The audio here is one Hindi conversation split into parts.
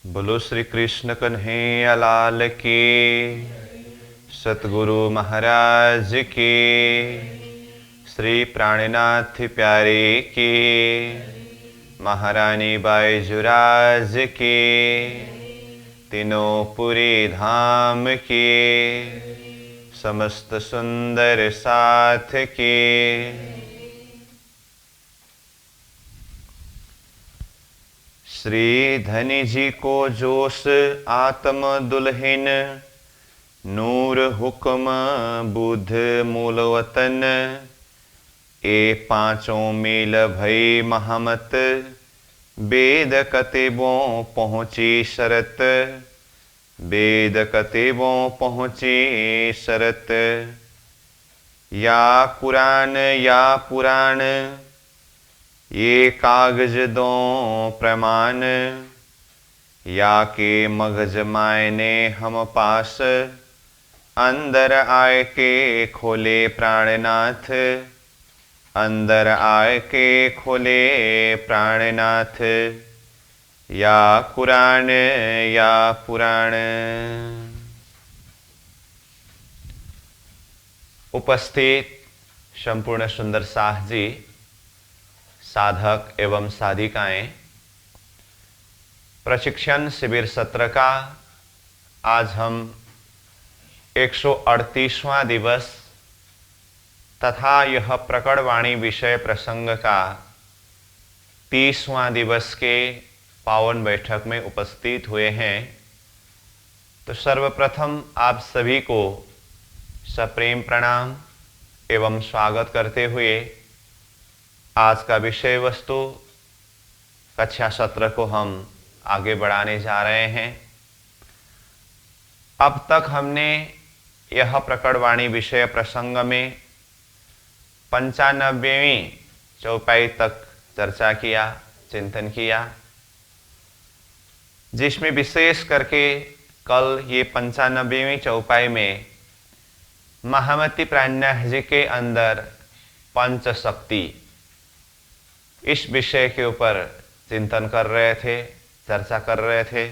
बोलो श्री कृष्ण कन्हैया लाल की, सतगुरु महाराज की, श्री प्राणनाथ प्यारे की, महारानी बाईजुराज की, तीनों पुरी धाम की, समस्त सुंदर साथ की। श्री धनी जी को जोश आत्म दुल्हन, नूर हुक्म बुध मूल वतन, ए पांचों मील भई महमत, वेद कतिबों पहुँची शरत, वेद कतिबों पहुँची शरत। या कुरान या पुराण, ये कागज दो प्रमाण, या के मगज मायने हम पास, अंदर आए के खोले प्राणनाथ, अंदर आए के खोले प्राणनाथ। या कुरान या पुराण। उपस्थित संपूर्ण सुंदर साह जी, साधक एवं साधिकाएं, प्रशिक्षण शिविर सत्र का आज हम 138वां दिवस तथा यह प्रकटवाणी विषय प्रसंग का 30वां दिवस के पावन बैठक में उपस्थित हुए हैं। तो सर्वप्रथम आप सभी को सप्रेम प्रणाम एवं स्वागत करते हुए आज का विषय वस्तु कक्षा सत्र को हम आगे बढ़ाने जा रहे हैं। अब तक हमने यह प्रकटवाणी विषय प्रसंग में 95वीं चौपाई तक चर्चा किया, चिंतन किया, जिसमें विशेष करके कल ये 95वीं चौपाई में महामती प्राणनाथ जी के अंदर पंच शक्ति, इस विषय के ऊपर चिंतन कर रहे थे, चर्चा कर रहे थे,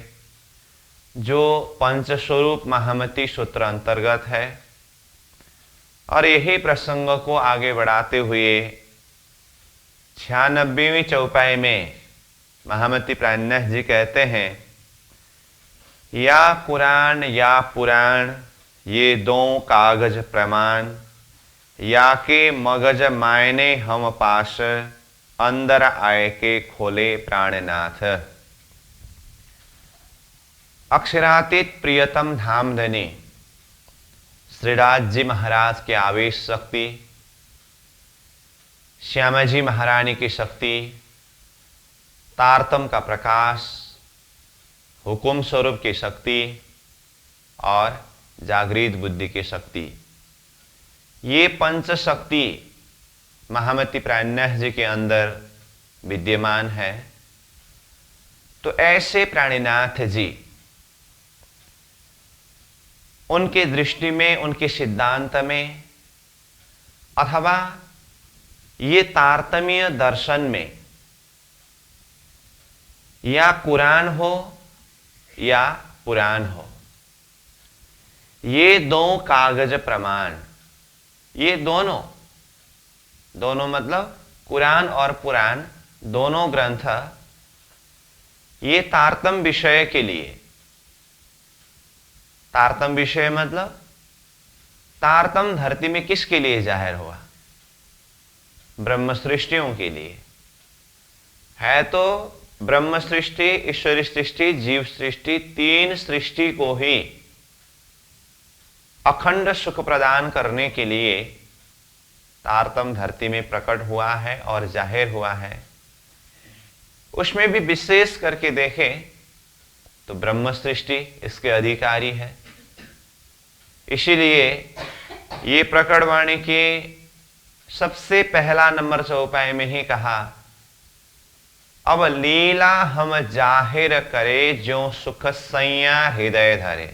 जो पंचस्वरूप महामती सूत्र अंतर्गत है। और यही प्रसंग को आगे बढ़ाते हुए 96वीं चौपाई में महामती प्राणनाथ जी कहते हैं, या कुरान या पुराण, ये दो कागज प्रमाण, या के मगज मायने हम पास, अंदर आए के खोले प्राणनाथ। अक्षरातीत प्रियतम धामधनी श्रीराज जी महाराज के आवेश शक्ति, श्यामा जी महारानी की शक्ति, तारतम का प्रकाश, हुकुम स्वरूप की शक्ति और जागृत बुद्धि की शक्ति, ये पंच शक्ति महामती प्राणनाथ जी के अंदर विद्यमान है। तो ऐसे प्राणनाथ जी, उनके दृष्टि में, उनके सिद्धांत में, अथवा ये तारतम्य दर्शन में, या कुरान हो या पुराण हो, ये दो कागज प्रमाण, ये दोनों मतलब कुरान और पुराण दोनों ग्रंथ, ये तारतम विषय के लिए, तारतम विषय मतलब तारतम धरती में किसके लिए जाहिर हुआ? ब्रह्म सृष्टियों के लिए है। तो ब्रह्म सृष्टि, ईश्वरी सृष्टि, जीव सृष्टि, तीन सृष्टि को ही अखंड सुख प्रदान करने के लिए तारतम धरती में प्रकट हुआ है और जाहिर हुआ है। उसमें भी विशेष करके देखें तो ब्रह्म सृष्टि इसके अधिकारी है। इसीलिए ये प्रकटवाणी के सबसे पहला नंबर चौपाई में ही कहा, अब लीला हम जाहिर करे, जो सुख सैया हृदय धरे।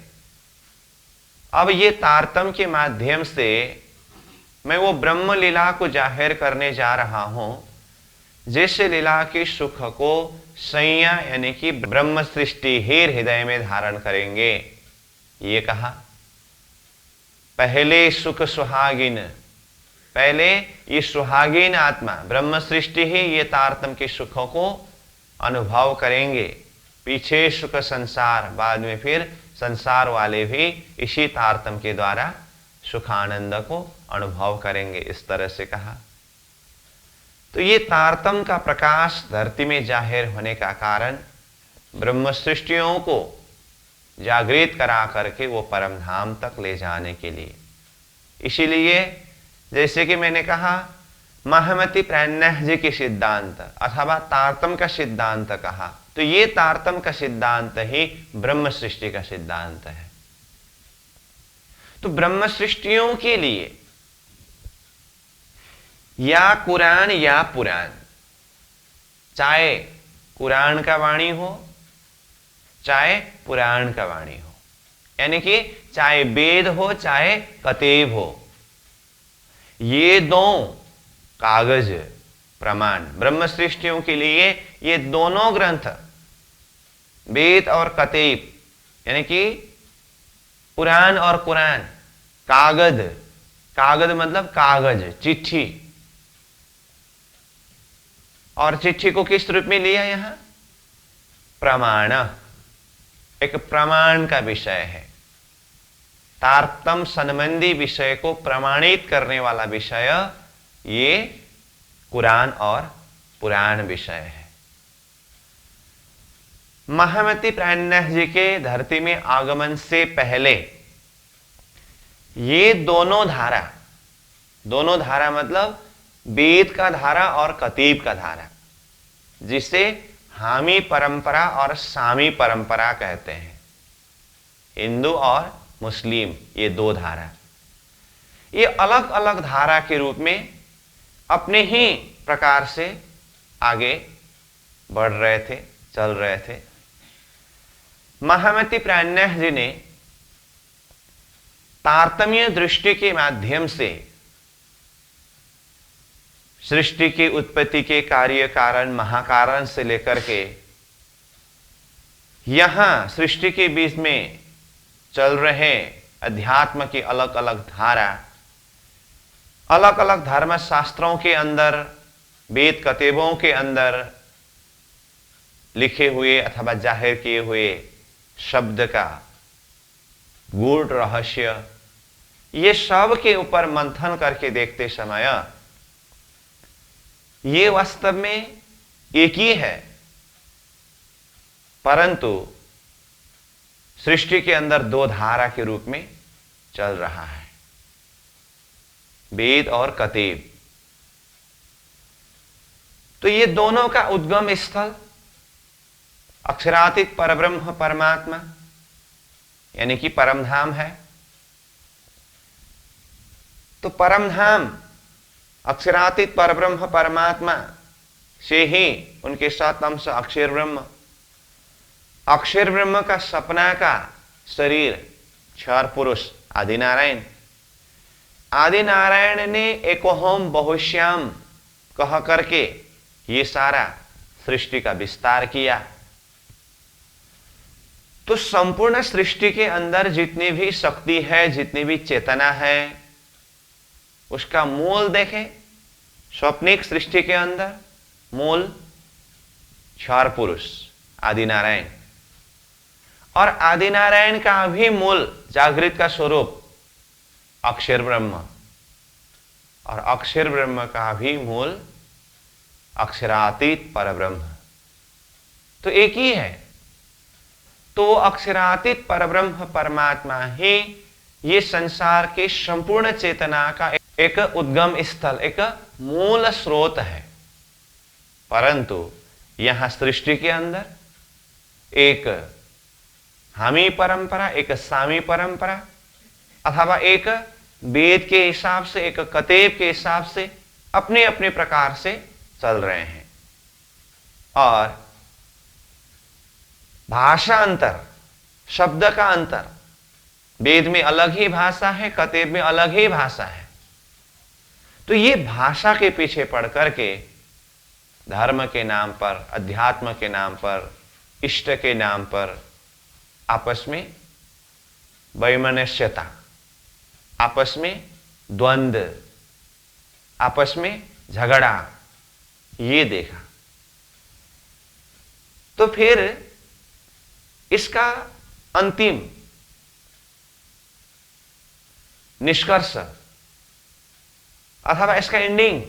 अब ये तारतम के माध्यम से मैं वो ब्रह्म लीला को जाहिर करने जा रहा हूं, जिस लीला के सुख को संज्ञा यानी कि ब्रह्म सृष्टि ही हृदय में धारण करेंगे। ये कहा पहले सुख सुहागिन, पहले ये सुहागिन आत्मा ब्रह्म सृष्टि ही ये तारतम के सुखों को अनुभव करेंगे। पीछे सुख संसार, बाद में फिर संसार वाले भी इसी तारतम के द्वारा सुखानंद को अनुभव करेंगे। इस तरह से कहा। तो ये तारतम का प्रकाश धरती में जाहिर होने का कारण ब्रह्म सृष्टियों को जागृत करा करके वो परम धाम तक ले जाने के लिए। इसीलिए जैसे कि मैंने कहा महामति प्राज्ञ जी के सिद्धांत अथवा तारतम का सिद्धांत कहा, तो ये तारतम का सिद्धांत ही ब्रह्म सृष्टि का सिद्धांत है। तो ब्रह्म सृष्टियों के लिए या कुरान या पुराण, चाहे कुरान का वाणी हो चाहे पुराण का वाणी हो, यानी कि चाहे वेद हो चाहे कतेब हो, ये दो कागज प्रमाण ब्रह्म सृष्टियों के लिए, ये दोनों ग्रंथ वेद और कतेब यानी कि पुराण और कुरान, कागज, कागज मतलब कागज, चिट्ठी, और चिट्ठी को किस रूप में लिया यहां? प्रमाण, एक प्रमाण का विषय है। तारतम संबंधी विषय को प्रमाणित करने वाला विषय ये कुरान और पुराण विषय है। महामति प्राज्ञ जी के धरती में आगमन से पहले ये दोनों धारा मतलब वेद का धारा और कतीब का धारा, जिसे हामी परंपरा और सामी परंपरा कहते हैं, हिंदू और मुस्लिम, ये दो धारा, ये अलग अलग धारा के रूप में अपने ही प्रकार से आगे बढ़ रहे थे, चल रहे थे। महामति प्राज्ञ जी ने तारतम्य दृष्टि के माध्यम से सृष्टि की उत्पत्ति के कार्य कारण महाकारण से लेकर के यहां सृष्टि के बीच में चल रहे अध्यात्म की अलग अलग धारा, अलग अलग धर्म शास्त्रों के अंदर, वेद कतेबों के अंदर लिखे हुए अथवा जाहिर किए हुए शब्द का गूढ़ रहस्य, ये सब के ऊपर मंथन करके देखते समय ये वास्तव में एक ही है, परंतु सृष्टि के अंदर दो धारा के रूप में चल रहा है, वेद और कतीब। तो ये दोनों का उद्गम स्थल अक्षरातीत परब्रह्म परमात्मा यानी कि परमधाम है। तो परमधाम अक्षरातीत परब्रह्म परमात्मा से ही उनके साथ अंश अक्षर ब्रह्म, अक्षर ब्रह्म का सपना का शरीर क्षर पुरुष आदिनारायण, आदिनारायण ने एकोहोम बहुश्याम कह करके ये सारा सृष्टि का विस्तार किया। तो संपूर्ण सृष्टि के अंदर जितनी भी शक्ति है, जितनी भी चेतना है, उसका मूल देखें। स्वप्निक सृष्टि के अंदर मूल क्षर पुरुष आदिनारायण, और आदिनारायण का भी मूल जागृत का स्वरूप अक्षर ब्रह्म, और अक्षर ब्रह्म का भी मूल अक्षरातीत परब्रह्म, तो एक ही है। तो अक्षरातीत परब्रह्म परमात्मा ही ये संसार के संपूर्ण चेतना का एक उद्गम स्थल, एक मूल स्रोत है। परंतु यहां सृष्टि के अंदर एक हामी परंपरा, एक सामी परंपरा, अथवा एक वेद के हिसाब से, एक कतेब के हिसाब से अपने अपने प्रकार से चल रहे हैं। और भाषा अंतर, शब्द का अंतर, वेद में अलग ही भाषा है, कतेब में अलग ही भाषा है। तो ये भाषा के पीछे पड़ करके धर्म के नाम पर, अध्यात्म के नाम पर, इष्ट के नाम पर आपस में वैमनस्यता, आपस में द्वंद्व, आपस में झगड़ा, ये देखा। तो फिर इसका अंतिम निष्कर्ष अथवा इसका एंडिंग,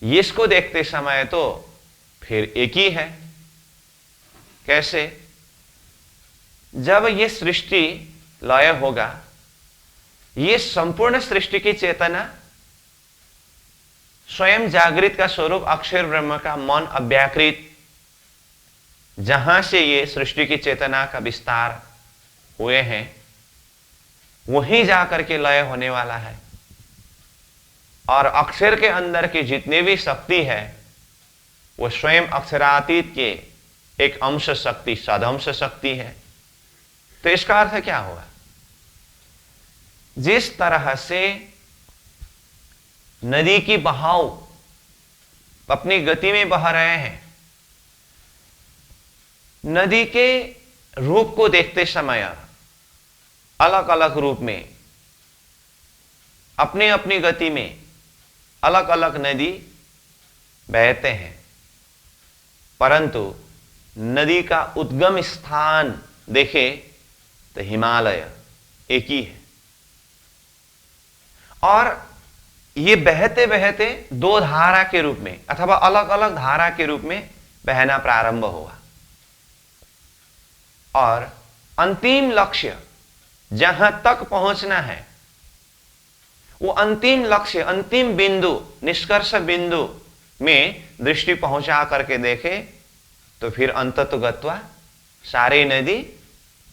इसको देखते समय तो फिर एक ही है। कैसे? जब ये सृष्टि लय होगा, ये संपूर्ण सृष्टि की चेतना स्वयं जागृत का स्वरूप अक्षर ब्रह्म का मन अव्याकृत, जहां से ये सृष्टि की चेतना का विस्तार हुए हैं, वहीं जाकर के लय होने वाला है। और अक्षर के अंदर की जितनी भी शक्ति है वो स्वयं अक्षरातीत के एक अंश शक्ति, सदंश शक्ति है। तो इसका अर्थ क्या हुआ? जिस तरह से नदी की बहाव अपनी गति में बह रहे हैं, नदी के रूप को देखते समय अलग अलग रूप में अपनी अपनी गति में अलग अलग नदी बहते हैं, परंतु नदी का उद्गम स्थान देखे तो हिमालय एक ही है। और ये बहते बहते दो धारा के रूप में अथवा अलग अलग धारा के रूप में बहना प्रारंभ हुआ, और अंतिम लक्ष्य जहां तक पहुंचना है, वो अंतिम लक्ष्य, अंतिम बिंदु, निष्कर्ष बिंदु में दृष्टि पहुंचा करके देखे तो फिर अंततोगत्वा सारी नदी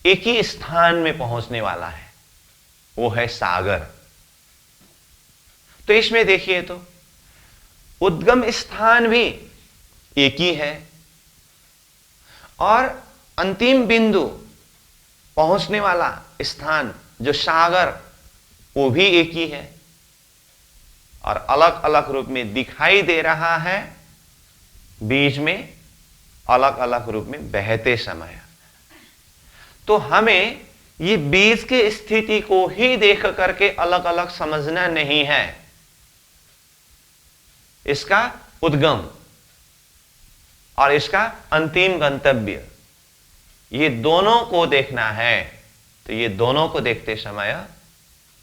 एक ही स्थान में पहुंचने वाला है, वो है सागर। तो इसमें देखिए तो उद्गम स्थान भी एक ही है और अंतिम बिंदु पहुंचने वाला स्थान जो सागर, वो भी एक ही है, और अलग अलग रूप में दिखाई दे रहा है बीच में, अलग अलग रूप में बहते समय। तो हमें ये बीज के स्थिति को ही देख करके अलग अलग समझना नहीं है, इसका उद्गम और इसका अंतिम गंतव्य, ये दोनों को देखना है। तो ये दोनों को देखते समय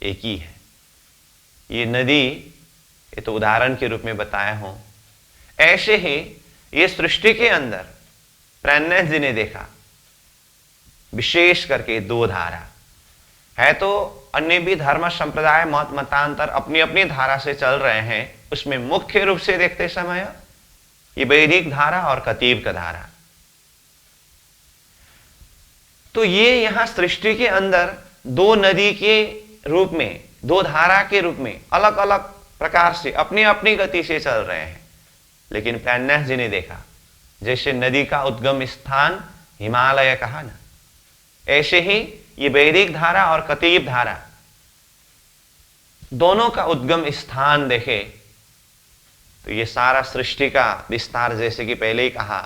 एक ही है। ये नदी, ये तो उदाहरण के रूप में बताया हूं। ऐसे ही ये सृष्टि के अंदर प्राणनाथ जी ने देखा विशेष करके दो धारा है। तो अन्य भी धर्म संप्रदाय मत मतांतर अपनी अपनी धारा से चल रहे हैं, उसमें मुख्य रूप से देखते समय ये वैदिक धारा और कतीब का धारा। तो ये यहां सृष्टि के अंदर दो नदी के रूप में, दो धारा के रूप में अलग अलग प्रकार से अपनी अपनी गति से चल रहे हैं। लेकिन प्राणनाथ जी ने देखा जैसे नदी का उद्गम स्थान हिमालय कहा ना, ऐसे ही ये वैदिक धारा और कतीब धारा दोनों का उद्गम स्थान देखे तो ये सारा सृष्टि का विस्तार, जैसे कि पहले ही कहा,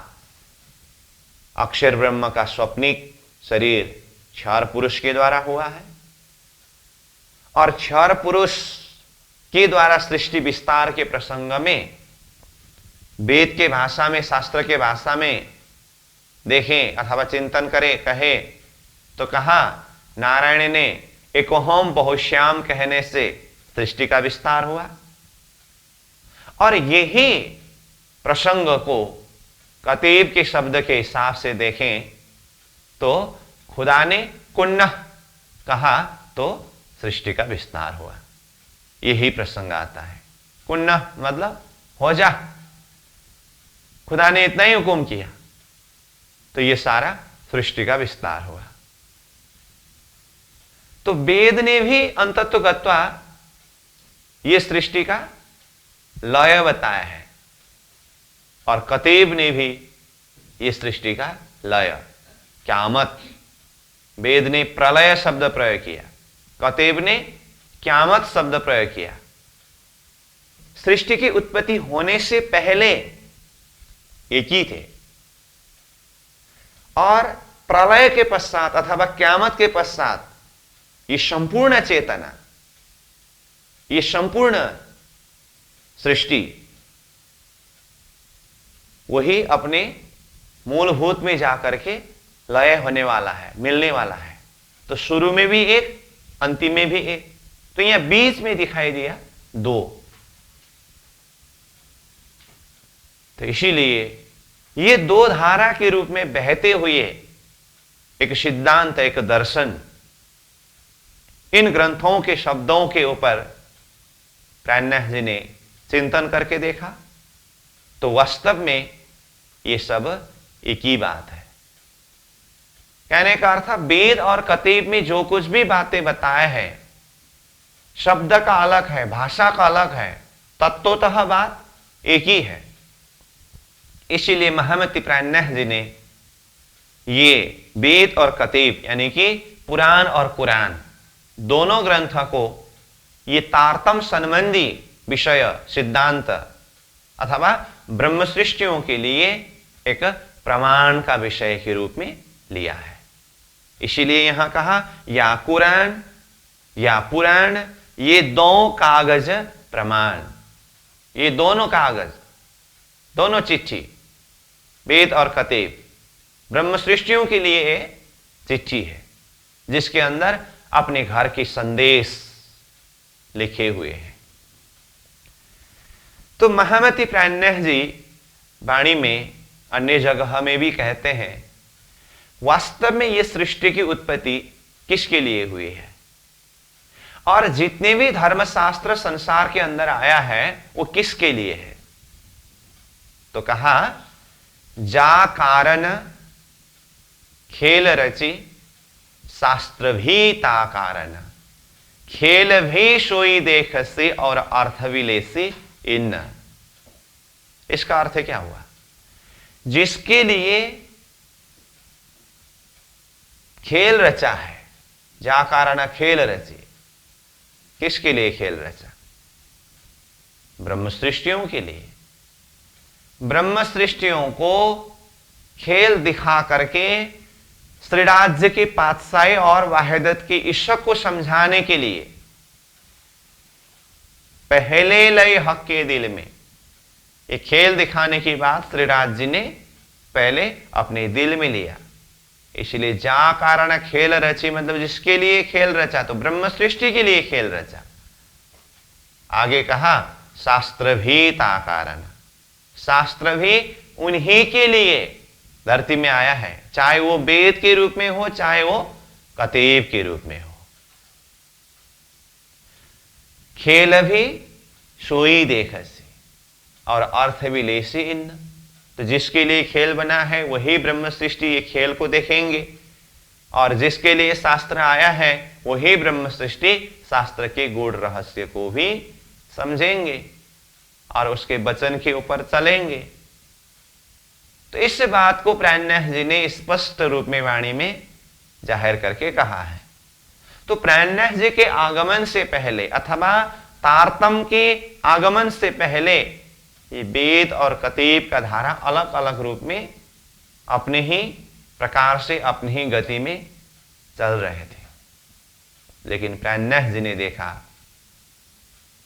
अक्षर ब्रह्म का स्वप्निक शरीर क्षर पुरुष के द्वारा हुआ है, और क्षर पुरुष के द्वारा सृष्टि विस्तार के प्रसंग में वेद के भाषा में, शास्त्र के भाषा में देखें अथवा चिंतन करें, कहे तो कहा नारायण ने एकोहम बहुश्याम कहने से सृष्टि का विस्तार हुआ। और यही प्रसंग को कतीब के शब्द के हिसाब से देखें तो खुदा ने कुन्नह कहा तो सृष्टि का विस्तार हुआ। यही प्रसंग आता है। कुन्नह मतलब हो जा, खुदा ने इतना ही हुक्म किया तो ये सारा सृष्टि का विस्तार हुआ। तो वेद ने भी अंतत्वगत्वा ये सृष्टि का लय बताया है, और कतीब ने भी ये सृष्टि का लय, क्यामत, वेद ने प्रलय शब्द प्रयोग किया, कतीब ने क्यामत शब्द प्रयोग किया। सृष्टि की उत्पत्ति होने से पहले एक ही थे। और प्रलय के पश्चात अथवा क़यामत के पश्चात ये संपूर्ण चेतना, ये संपूर्ण सृष्टि वही अपने मूलभूत में जाकर के लय होने वाला है, मिलने वाला है। तो शुरू में भी एक, अंतिम में भी एक। तो यहां बीच में दिखाई दिया दो। तो इसीलिए ये दो धारा के रूप में बहते हुए एक सिद्धांत, एक दर्शन इन ग्रंथों के शब्दों के ऊपर प्राणनाथ जी ने चिंतन करके देखा तो वास्तव में ये सब एक ही बात है। कहने का अर्थ वेद और कतीब में जो कुछ भी बातें बताए हैं, शब्द का अलग है, भाषा का अलग है, तत्वतः बात एक ही है। इसीलिए महामती प्राणनाथ जी ने ये वेद और कतीब यानी कि पुराण और कुरान दोनों ग्रंथ को ये तारतम्य संबंधी विषय सिद्धांत अथवा ब्रह्म सृष्टियों के लिए एक प्रमाण का विषय के रूप में लिया है। इसीलिए यहां कहा या कुरान या पुराण, ये दो कागज प्रमाण, ये दोनों कागज, दोनों चिट्ठी, वेद और कतीब ब्रह्म सृष्टियों के लिए चिट्ठी है जिसके अंदर अपने घर के संदेश लिखे हुए हैं। तो महामती प्राणनाथ जी वाणी में अन्य जगह में भी कहते हैं वास्तव में यह सृष्टि की उत्पत्ति किसके लिए हुई है और जितने भी धर्मशास्त्र संसार के अंदर आया है वो किसके लिए है। तो कहा जा कारण खेल रची शास्त्र भी ता कारण, खेल भी सोई देख से और अर्थ भी ले से इन। इसका अर्थ क्या हुआ? जिसके लिए खेल रचा है, जा कारण खेल रची, किसके लिए खेल रचा? ब्रह्म सृष्टियों के लिए। ब्रह्म सृष्टियों को खेल दिखा करके श्रीराज्य की पातशाही और वाहिदत की इश्क को समझाने के लिए पहले लय हक के दिल में एक खेल दिखाने की बात श्रीराज जी ने पहले अपने दिल में लिया। इसलिए जा कारण खेल रची मतलब जिसके लिए खेल रचा, तो ब्रह्म सृष्टि के लिए खेल रचा। आगे कहा शास्त्र भी ता कारण, शास्त्र भी उन्हीं के लिए धरती में आया है, चाहे वो वेद के रूप में हो चाहे वो कतीब के रूप में हो। खेल भी सोई देखसी और अर्थ भी लेसी इन। तो जिसके लिए खेल बना है वही ब्रह्म सृष्टि ये खेल को देखेंगे और जिसके लिए शास्त्र आया है वही ब्रह्म सृष्टि शास्त्र के गूढ़ रहस्य को भी समझेंगे और उसके वचन के ऊपर चलेंगे। तो इस बात को प्राणनाथ जी ने स्पष्ट रूप में वाणी में जाहिर करके कहा है। तो प्राणनाथ जी के आगमन से पहले अथवा तारतम्य के आगमन से पहले ये वेद और कतीब का धारा अलग अलग रूप में अपने ही प्रकार से अपनी ही गति में चल रहे थे। लेकिन प्राणनाथ जी ने देखा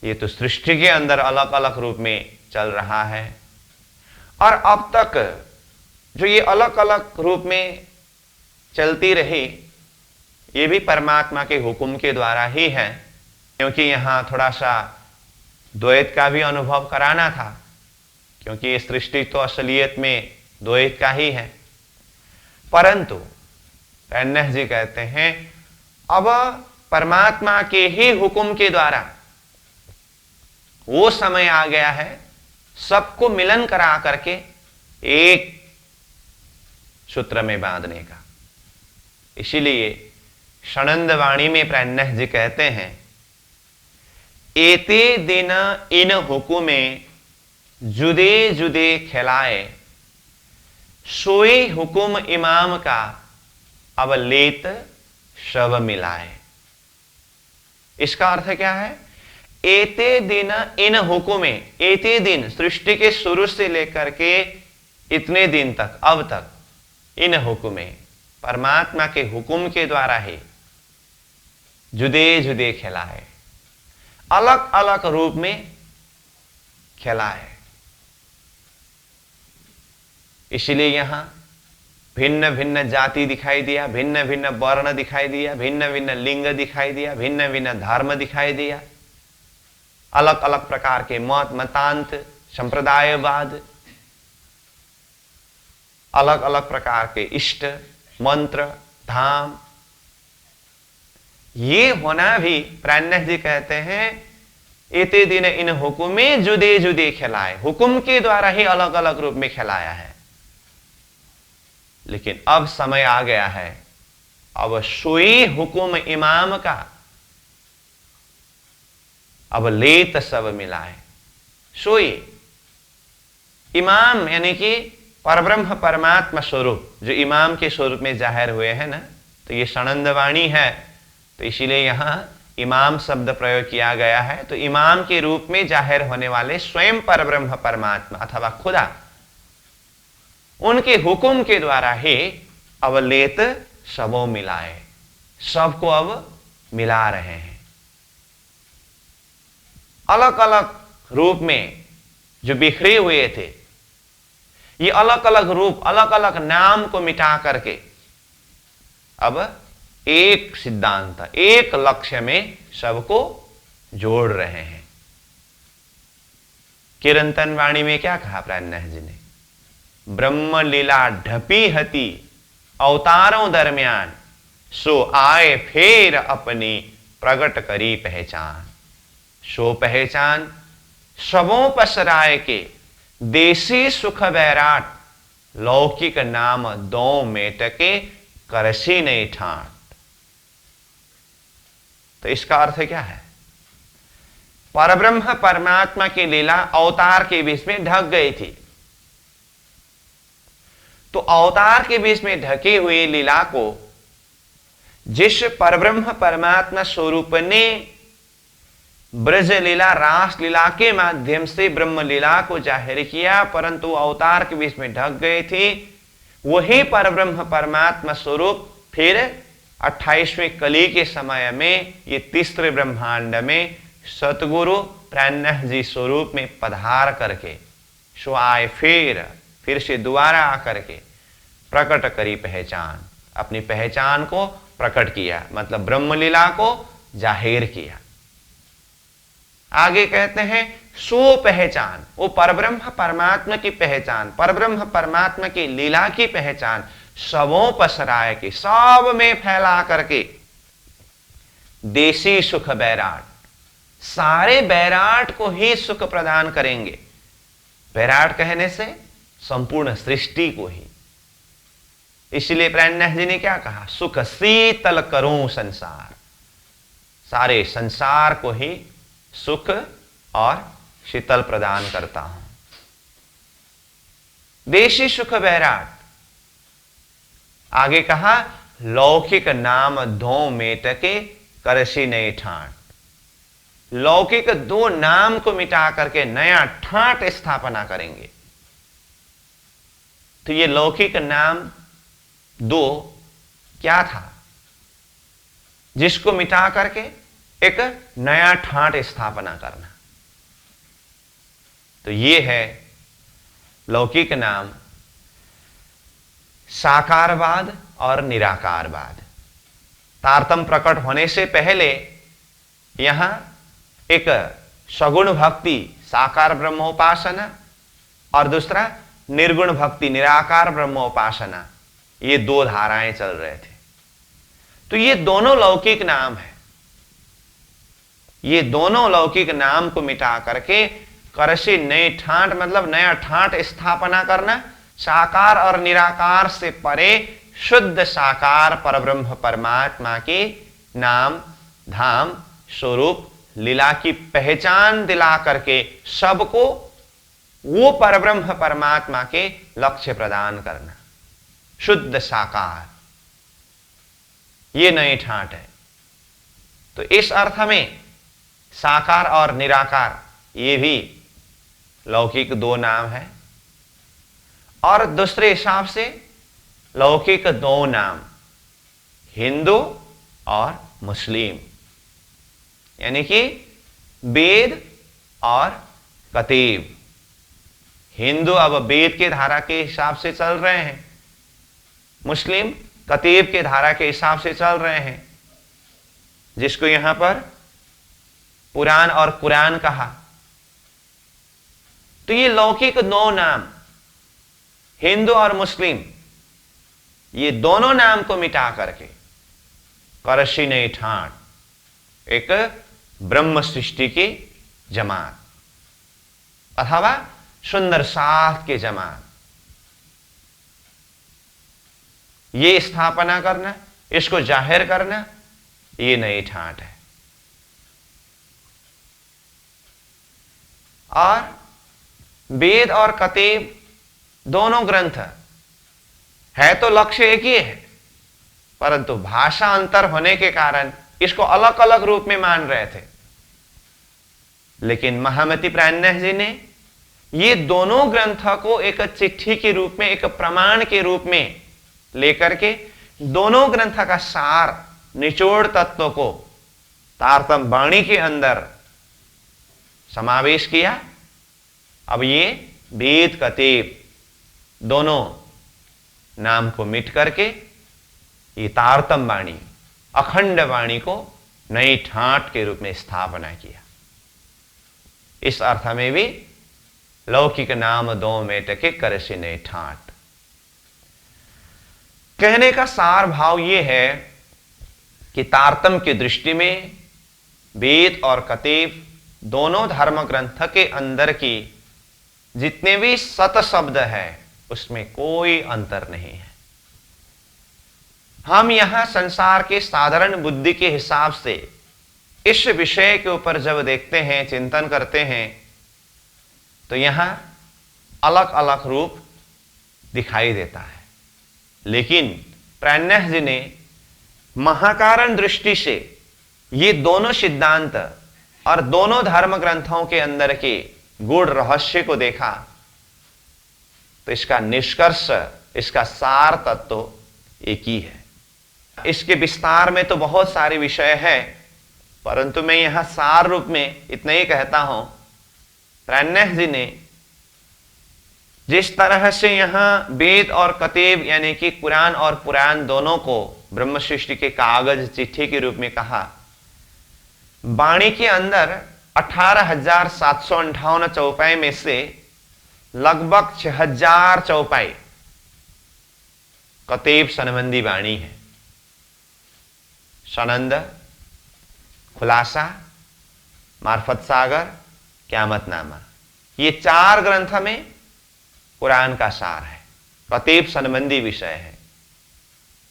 ये तो सृष्टि के अंदर अलग अलग रूप में चल रहा है और अब तक जो ये अलग अलग रूप में चलती रही ये भी परमात्मा के हुक्म के द्वारा ही है, क्योंकि यहाँ थोड़ा सा द्वैत का भी अनुभव कराना था, क्योंकि ये सृष्टि तो असलियत में द्वैत का ही है। परंतु प्राणनाथ जी कहते हैं अब परमात्मा के ही हुक्म के द्वारा वो समय आ गया है सबको मिलन करा करके एक सूत्र में बांधने का। इसीलिए षणंद वाणी में प्राणनाथ जी कहते हैं एते दिन इन हुकुमे जुदे जुदे खिलाए, सोई हुकुम इमाम का अब लेत शव मिलाए। इसका अर्थ क्या है? एते दिन इन हुकुमे, एते दिन सृष्टि के शुरू से लेकर के इतने दिन तक, अब तक इन हुक्में, परमात्मा के हुक्म के द्वारा ही जुदे जुदे खिलाए, अलग अलग रूप में खिलाए। इसलिए यहां भिन्न भिन्न जाति दिखाई दिया, भिन्न भिन्न वर्ण दिखाई दिया, भिन्न भिन्न लिंग दिखाई दिया, भिन्न भिन्न धर्म दिखाई दिया, अलग अलग प्रकार के मत, मतांत, संप्रदायवाद, अलग अलग प्रकार के इष्ट, मंत्र, धाम। ये होना भी प्राणनाथ जी कहते हैं इतने दिन इन हुक्में जुदे जुदे खिलाए, हुक्म के द्वारा ही अलग अलग रूप में खिलाया है। लेकिन अब समय आ गया है, अब सोई हुक्म इमाम का अब लेत सब मिलाए। सोई इमाम यानी कि परब्रह्म परमात्मा स्वरूप जो इमाम के स्वरूप में जाहिर हुए हैं ना, तो ये सनंद वाणी है, तो इसीलिए यहां इमाम शब्द प्रयोग किया गया है। तो इमाम के रूप में जाहिर होने वाले स्वयं परब्रह्म परमात्मा अथवा खुदा, उनके हुक्म के द्वारा ही अब लेत सबों मिलाए, सबको अब मिला रहे हैं। अलग अलग रूप में जो बिखरे हुए थे, ये अलग अलग रूप, अलग अलग नाम को मिटा करके अब एक सिद्धांत, एक लक्ष्य में सबको जोड़ रहे हैं। कीर्तन वाणी में क्या कहा प्राणनाथ जी ने? ब्रह्म लीला ढपी हती अवतारों दरमियान, सो आए फेर अपनी प्रगट करी पहचान। सो पहचान सबों पसराय के, देसी सुख बैराट, लौकिक नाम दो मेटके करसी नहीं ठाट। तो इसका अर्थ क्या है? परब्रह्म परमात्मा की लीला अवतार के बीच में ढक गई थी, तो अवतार के बीच में ढकी हुई लीला को जिस परब्रह्म परमात्मा स्वरूप ने ब्रज लीला, रास लीला के माध्यम से ब्रह्म लीला को जाहिर किया, परंतु अवतार के बीच में ढक गए थे, वही परब्रह्म परमात्मा स्वरूप फिर 28वें कली के समय में ये तीसरे ब्रह्मांड में सतगुरु प्राणनाथ जी स्वरूप में पधार करके सो आए, फिर से दोबारा आकर के प्रकट करी पहचान, अपनी पहचान को प्रकट किया, मतलब ब्रह्मलीला को जाहिर किया। आगे कहते हैं सो पहचान, वो परब्रह्म परमात्मा की पहचान, परब्रह्म परमात्मा की लीला की पहचान सबों पसराय के, सब में फैला करके, देसी सुख बैराट, सारे बैराट को ही सुख प्रदान करेंगे। बैराट कहने से संपूर्ण सृष्टि को ही। इसलिए प्राणनाथ जी ने क्या कहा? सुख शीतल करूं संसार, सारे संसार को ही सुख और शीतल प्रदान करता हूं। देशी सुख बैराट। आगे कहा लौकिक नाम धो मेटके करसी नहीं ठाट, लौकिक दो नाम को मिटा करके नया ठाट स्थापना करेंगे। तो ये लौकिक नाम दो क्या था जिसको मिटा करके एक नया ठाट स्थापना करना? तो ये है लौकिक नाम साकारवाद और निराकारवाद। तारतम्य प्रकट होने से पहले यहां एक सगुण भक्ति साकार ब्रह्मोपासना और दूसरा निर्गुण भक्ति निराकार ब्रह्मोपासना, ये दो धाराएं चल रहे थे। तो ये दोनों लौकिक नाम है, ये दोनों लौकिक नाम को मिटा करके करसी नई ठाट, मतलब नया ठाट स्थापना करना, साकार और निराकार से परे शुद्ध साकार परब्रह्म परमात्मा के नाम धाम स्वरूप लीला की पहचान दिला करके सबको वो परब्रह्म परमात्मा के लक्ष्य प्रदान करना, शुद्ध साकार, ये नई ठाट है। तो इस अर्थ में साकार और निराकार ये भी लौकिक दो नाम है। और दूसरे हिसाब से लौकिक दो नाम, हिंदू और मुस्लिम, यानी कि वेद और कतीब। हिंदू अब वेद के धारा के हिसाब से चल रहे हैं, मुस्लिम कतीब के धारा के हिसाब से चल रहे हैं, जिसको यहां पर पुराण और कुरान कहा। तो ये लौकिक दो नाम, हिंदू और मुस्लिम, ये दोनों नाम को मिटा करके करशी ने ठाट एक ब्रह्म सृष्टि की जमात अथवा सुंदर साथ के जमात, ये स्थापना करना, इसको जाहिर करना, ये नई ठाट है। और वेद और कतीब दोनों ग्रंथ है तो लक्ष्य एक ही है, परंतु भाषा अंतर होने के कारण इसको अलग अलग रूप में मान रहे थे। लेकिन महामती प्राज्ञ जी ने ये दोनों ग्रंथ को एक चिट्ठी के रूप में, एक प्रमाण के रूप में लेकर के दोनों ग्रंथ का सार, निचोड़ तत्व को तारतम्य वाणी के अंदर समावेश किया। अब ये वेद कतीब दोनों नाम को मिट करके ये तारतम्य वाणी, अखंड वाणी को नई ठाट के रूप में स्थापना किया। इस अर्थ में भी लौकिक नाम दो मेट के करसी नई ठाट। कहने का सार भाव ये है कि तारतम्य की दृष्टि में वेद और कतीब दोनों धर्म ग्रंथ के अंदर की जितने भी सत शब्द है उसमें कोई अंतर नहीं है। हम यहां संसार के साधारण बुद्धि के हिसाब से इस विषय के ऊपर जब देखते हैं, चिंतन करते हैं, तो यहां अलग अलग रूप दिखाई देता है। लेकिन प्राज्ञ जी ने महाकारण दृष्टि से ये दोनों सिद्धांत और दोनों धर्म ग्रंथों के अंदर के गूढ़ रहस्य को देखा, तो इसका निष्कर्ष, इसका सार तत्व एक ही है। इसके विस्तार में तो बहुत सारे विषय है, परंतु मैं यहां सार रूप में इतना ही कहता हूं, प्राज्ञ जी ने जिस तरह से यहां वेद और कतीब यानी कि कुरान और पुराण दोनों को ब्रह्म सृष्टि के कागज, चिट्ठी के रूप में कहा, वाणी के अंदर 18,758 चौपाई में से लगभग 6,000 चौपाई कतीब संबंधी वाणी है। सनंद, खुलासा, मार्फत सागर, क्यामतनामा, ये 4 ग्रंथ में कुरान का सार है, कतीब संबंधी विषय है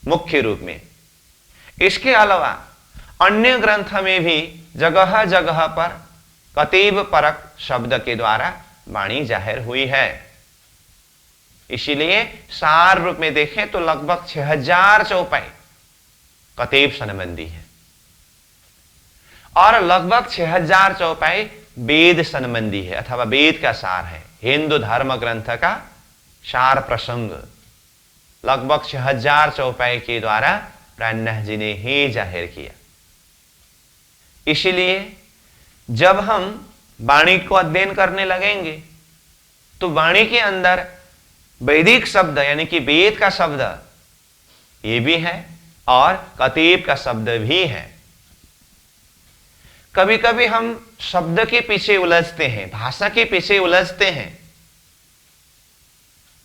मुख्य रूप में। इसके अलावा अन्य ग्रंथ में भी जगह जगह पर कतीब परक शब्द के द्वारा वाणी जाहिर हुई है। इसीलिए सार रूप में देखें तो लगभग 6,000 चौपाई कतीब संबंधी है और लगभग 6,000 चौपाई वेद संबंधी है अथवा वेद का सार है। हिंदू धर्म ग्रंथ का सार प्रसंग लगभग 6,000 चौपाई के द्वारा प्राज्ञ जी ने ही जाहिर किया। इसीलिए जब हम वाणी को अध्ययन करने लगेंगे तो वाणी के अंदर वैदिक शब्द यानी कि वेद का शब्द ये भी है और कतीब का शब्द भी है। कभी कभी हम शब्द के पीछे उलझते हैं, भाषा के पीछे उलझते हैं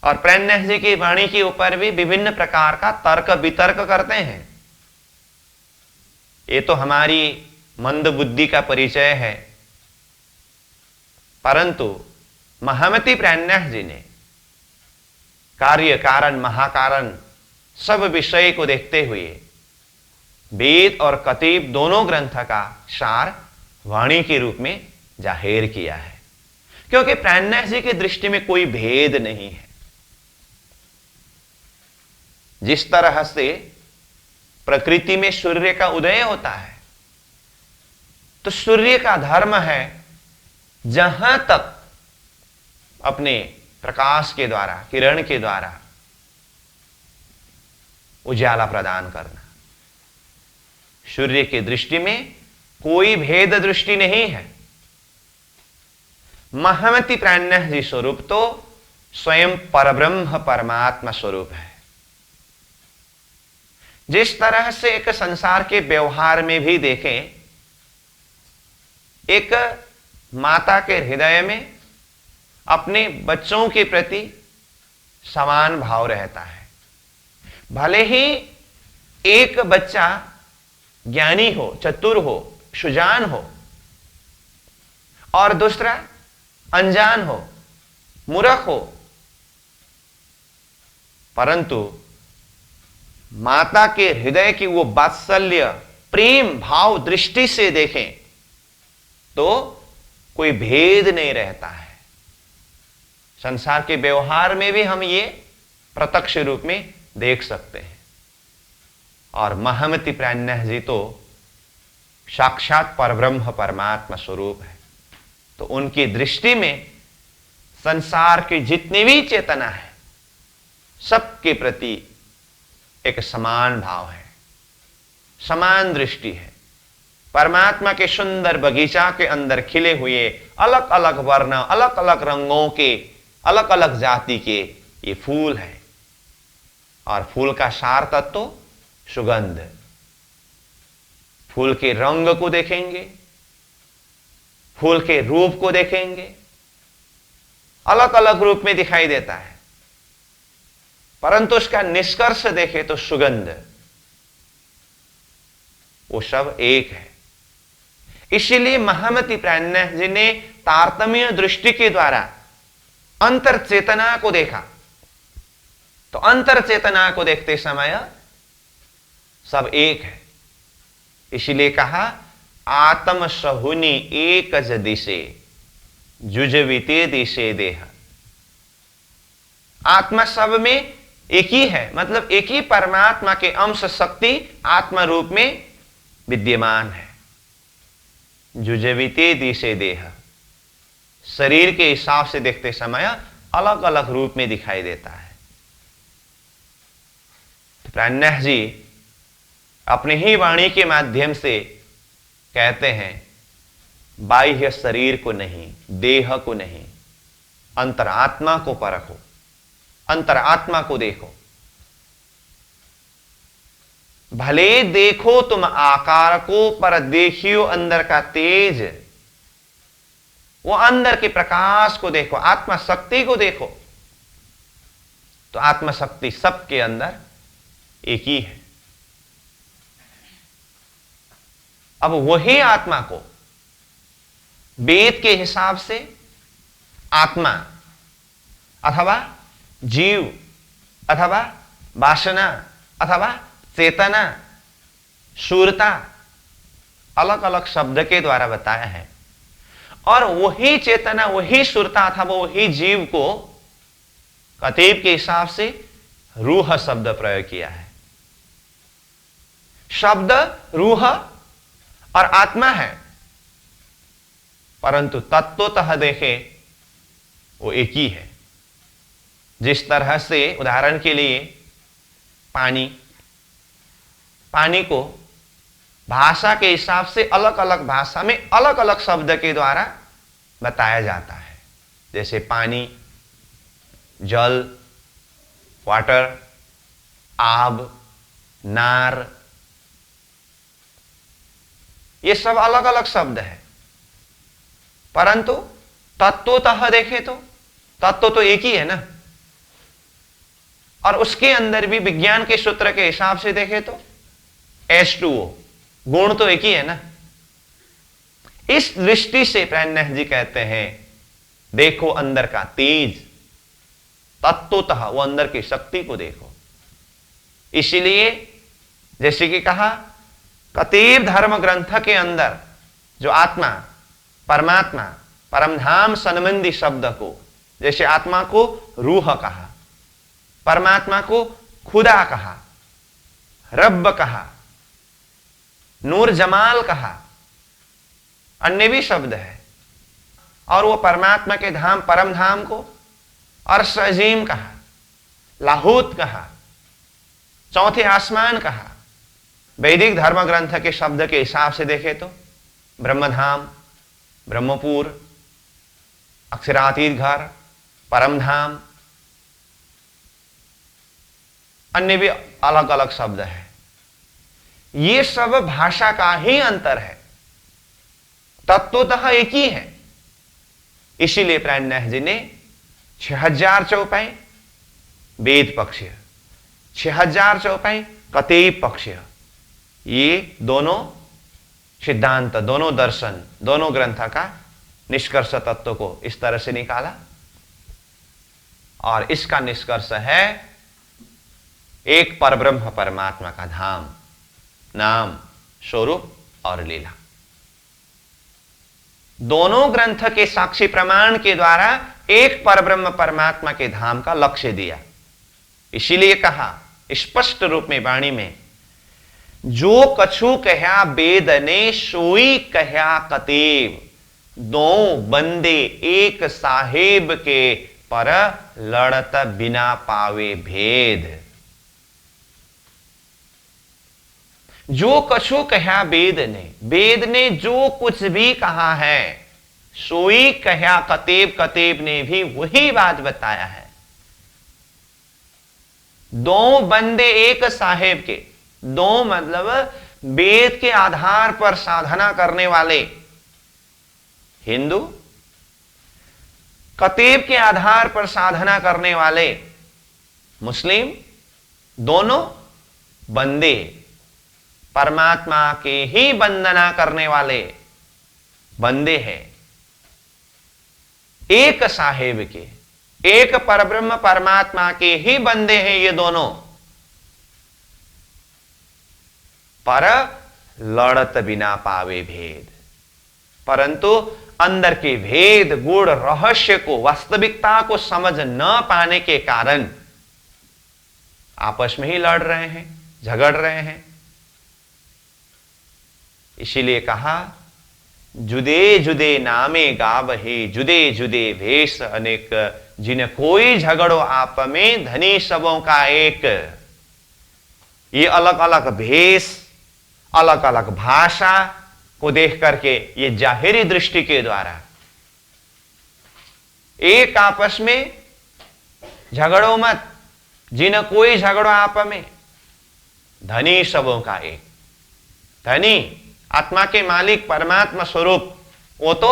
और प्राज्ञ जी की वाणी के ऊपर भी विभिन्न प्रकार का तर्क वितर्क करते हैं। ये तो हमारी मंद बुद्धि का परिचय है, परंतु महामती प्राज्ञ जी ने कार्य कारण महाकारण सब विषय को देखते हुए वेद और कतीब दोनों ग्रंथ का सार वाणी के रूप में जाहिर किया है, क्योंकि प्राज्ञ जी की दृष्टि में कोई भेद नहीं है। जिस तरह से प्रकृति में सूर्य का उदय होता है, तो सूर्य का धर्म है जहां तक अपने प्रकाश के द्वारा, किरण के द्वारा उजाला प्रदान करना। सूर्य की दृष्टि में कोई भेद दृष्टि नहीं है। महामति प्राज्ञ जी स्वरूप तो स्वयं परब्रह्म परमात्मा स्वरूप है। जिस तरह से एक संसार के व्यवहार में भी देखें, एक माता के हृदय में अपने बच्चों के प्रति समान भाव रहता है। भले ही एक बच्चा ज्ञानी हो, चतुर हो, सुजान हो और दूसरा अनजान हो, मूर्ख हो, परंतु माता के हृदय की वो वात्सल्य, प्रेम भाव दृष्टि से देखें तो कोई भेद नहीं रहता है। संसार के व्यवहार में भी हम ये प्रत्यक्ष रूप में देख सकते हैं। और महामति प्राज्ञ जी तो साक्षात परब्रह्म परमात्मा स्वरूप है, तो उनकी दृष्टि में संसार की जितनी भी चेतना है सबके प्रति एक समान भाव है, समान दृष्टि है। परमात्मा के सुंदर बगीचा के अंदर खिले हुए अलग अलग वर्ण, अलग अलग रंगों के, अलग अलग जाति के ये फूल है। और फूल का सार तत्व सुगंध। फूल के रंग को देखेंगे, फूल के रूप को देखेंगे, अलग अलग रूप में दिखाई देता है, परंतु उसका निष्कर्ष देखें तो सुगंध, वो सब एक है। इसीलिए महामति प्राज्ञ जी ने तारतम्य दृष्टि के द्वारा अंतर चेतना को देखा। तो अंतर चेतना को देखते समय सब एक है। इसीलिए कहा आत्म सहुनी एक दिशे जुजविते दिशे देह। आत्मा सब में एक ही है, मतलब एक ही परमात्मा के अंश शक्ति आत्मा रूप में विद्यमान है। जुजविते दिशे देह, शरीर के हिसाब से देखते समय अलग अलग रूप में दिखाई देता है। तो प्राज्ञ जी अपने ही वाणी के माध्यम से कहते हैं, बाह्य शरीर को नहीं, देह को नहीं, अंतरात्मा को परखो, अंतरात्मा को देखो। भले देखो तुम आकार को, पर देखियो अंदर का तेज। वो अंदर के प्रकाश को देखो, आत्मा शक्ति को देखो। तो आत्मा शक्ति सबके अंदर एक ही है। अब वही आत्मा को वेद के हिसाब से आत्मा अथवा जीव अथवा वासना अथवा चेतना, शूरता अलग अलग शब्द के द्वारा बताया है। और वही चेतना, वही शूरता अथवा वही जीव को कतीब के हिसाब से रूह शब्द प्रयोग किया है। शब्द रूह और आत्मा है, परंतु तत्वतः देखें वो एक ही है। जिस तरह से उदाहरण के लिए पानी को भाषा के हिसाब से अलग अलग भाषा में अलग अलग शब्द के द्वारा बताया जाता है। जैसे पानी, जल, वाटर, आब, नार, ये सब अलग अलग शब्द है, परंतु तत्वतः देखें तो तत्व तो एक ही है ना। और उसके अंदर भी विज्ञान के सूत्र के हिसाब से देखें तो H2O, गुण तो एक ही है ना। इस दृष्टि से प्राज्ञ जी कहते हैं, देखो अंदर का तेज, तत्वतः वो अंदर की शक्ति को देखो। इसीलिए जैसे कि कहा, कतीब धर्म ग्रंथ के अंदर जो आत्मा, परमात्मा, परमधाम संबंधी शब्द को, जैसे आत्मा को रूह कहा, परमात्मा को खुदा कहा, रब कहा, नूर जमाल कहा, अन्य भी शब्द है। और वो परमात्मा के धाम, परम धाम को और सजीम कहा, लाहूत कहा, चौथे आसमान कहा। वैदिक धर्म ग्रंथ के शब्द के हिसाब से देखें तो ब्रह्मधाम, ब्रह्मपुर, अक्षरातीत घर, परमधाम, अन्य भी अलग अलग शब्द है। ये सब भाषा का ही अंतर है, तत्वतः एक ही है। इसीलिए प्राणनाथ जी ने 6000 चौपाई वेद पक्ष, 6000 चौपाई कतेब पक्ष, ये दोनों सिद्धांत, दोनों दर्शन, दोनों ग्रंथ का निष्कर्ष तत्व को इस तरह से निकाला। और इसका निष्कर्ष है एक परब्रह्म परमात्मा का धाम, नाम, स्वरूप और लीला। दोनों ग्रंथ के साक्षी प्रमाण के द्वारा एक परब्रह्म परमात्मा के धाम का लक्ष्य दिया। इसीलिए कहा स्पष्ट रूप में वाणी में, जो कछु कह्या वेद ने सोई कह्या कतेब, दो बंदे एक साहेब के पर लड़त बिना पावे भेद। जो कछु कह्या वेद ने जो कुछ भी कहा है, सोई कह्या कतेब, कतेब ने भी वही बात बताया है। दो बंदे एक साहेब के, दो मतलब वेद के आधार पर साधना करने वाले हिंदू, कतेब के आधार पर साधना करने वाले मुस्लिम, दोनों बंदे परमात्मा के ही वंदना करने वाले बंदे हैं। एक साहेब के, एक परब्रह्म परमात्मा के ही बंदे हैं ये दोनों, पर लड़त बिना पावे भेद। परंतु अंदर के भेद, गुण, रहस्य को, वास्तविकता को समझ न पाने के कारण आपस में ही लड़ रहे हैं, झगड़ रहे हैं। इसीलिए कहा जुदे जुदे नामे गावहे, जुदे जुदे भेष अनेक, जिन कोई झगड़ो आप में धनी सबों का एक। ये अलग अलग भेष, अलग अलग भाषा को देख करके, ये जाहिरी दृष्टि के द्वारा एक आपस में झगड़ो मत, जिन कोई झगड़ो आप में, धनी सबों का एक। धनी आत्मा के मालिक परमात्मा स्वरूप, वो तो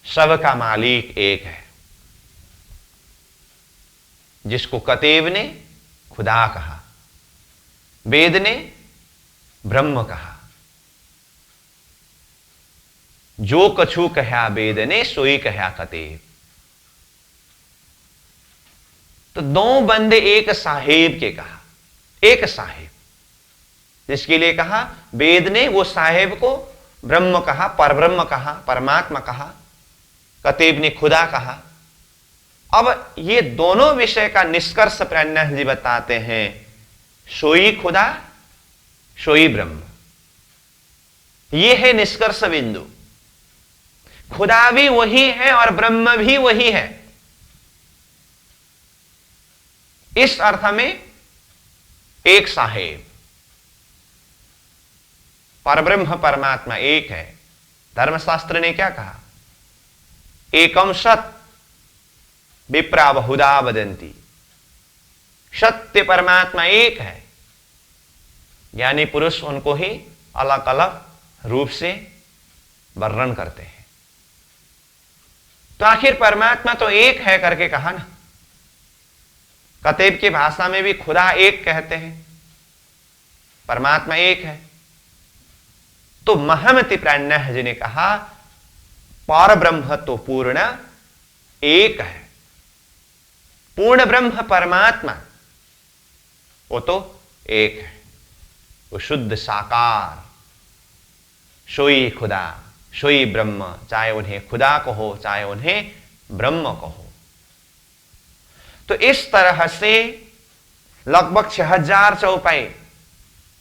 सबका मालिक एक है। जिसको कतेब ने खुदा कहा, वेद ने ब्रह्म कहा। जो कछु कह्या वेद ने सोई कह्या कतेब। तो दो बंदे एक साहेब के कहा, एक साहेब, जिसके लिए कहा वेद ने वो साहेब को ब्रह्म कहा, परब्रह्म कहा, परमात्मा कहा, कतेब ने खुदा कहा। अब ये दोनों विषय का निष्कर्ष प्राणनाथ जी बताते हैं, सोई खुदा, सोई ब्रह्म। ये है निष्कर्ष बिंदु। खुदा भी वही है और ब्रह्म भी वही है। इस अर्थ में एक साहेब, परब्रह्म परमात्मा एक है। धर्मशास्त्र ने क्या कहा? एकम सत विप्रा बहुधा वदंती। सत्य परमात्मा एक है। ज्ञानी पुरुष उनको ही अलग अलग रूप से वर्णन करते हैं। तो आखिर परमात्मा तो एक है करके कहा ना। कतेब की भाषा में भी खुदा एक कहते हैं, परमात्मा एक है। तो महमति प्राणनाथ जी ने कहा पर ब्रह्म तो पूर्ण एक है। पूर्ण ब्रह्म परमात्मा वो तो एक है, वो शुद्ध साकार, सोई खुदा, सोई ब्रह्म। चाहे उन्हें खुदा कहो, चाहे उन्हें ब्रह्म कहो। तो इस तरह से लगभग 6000 चौपाई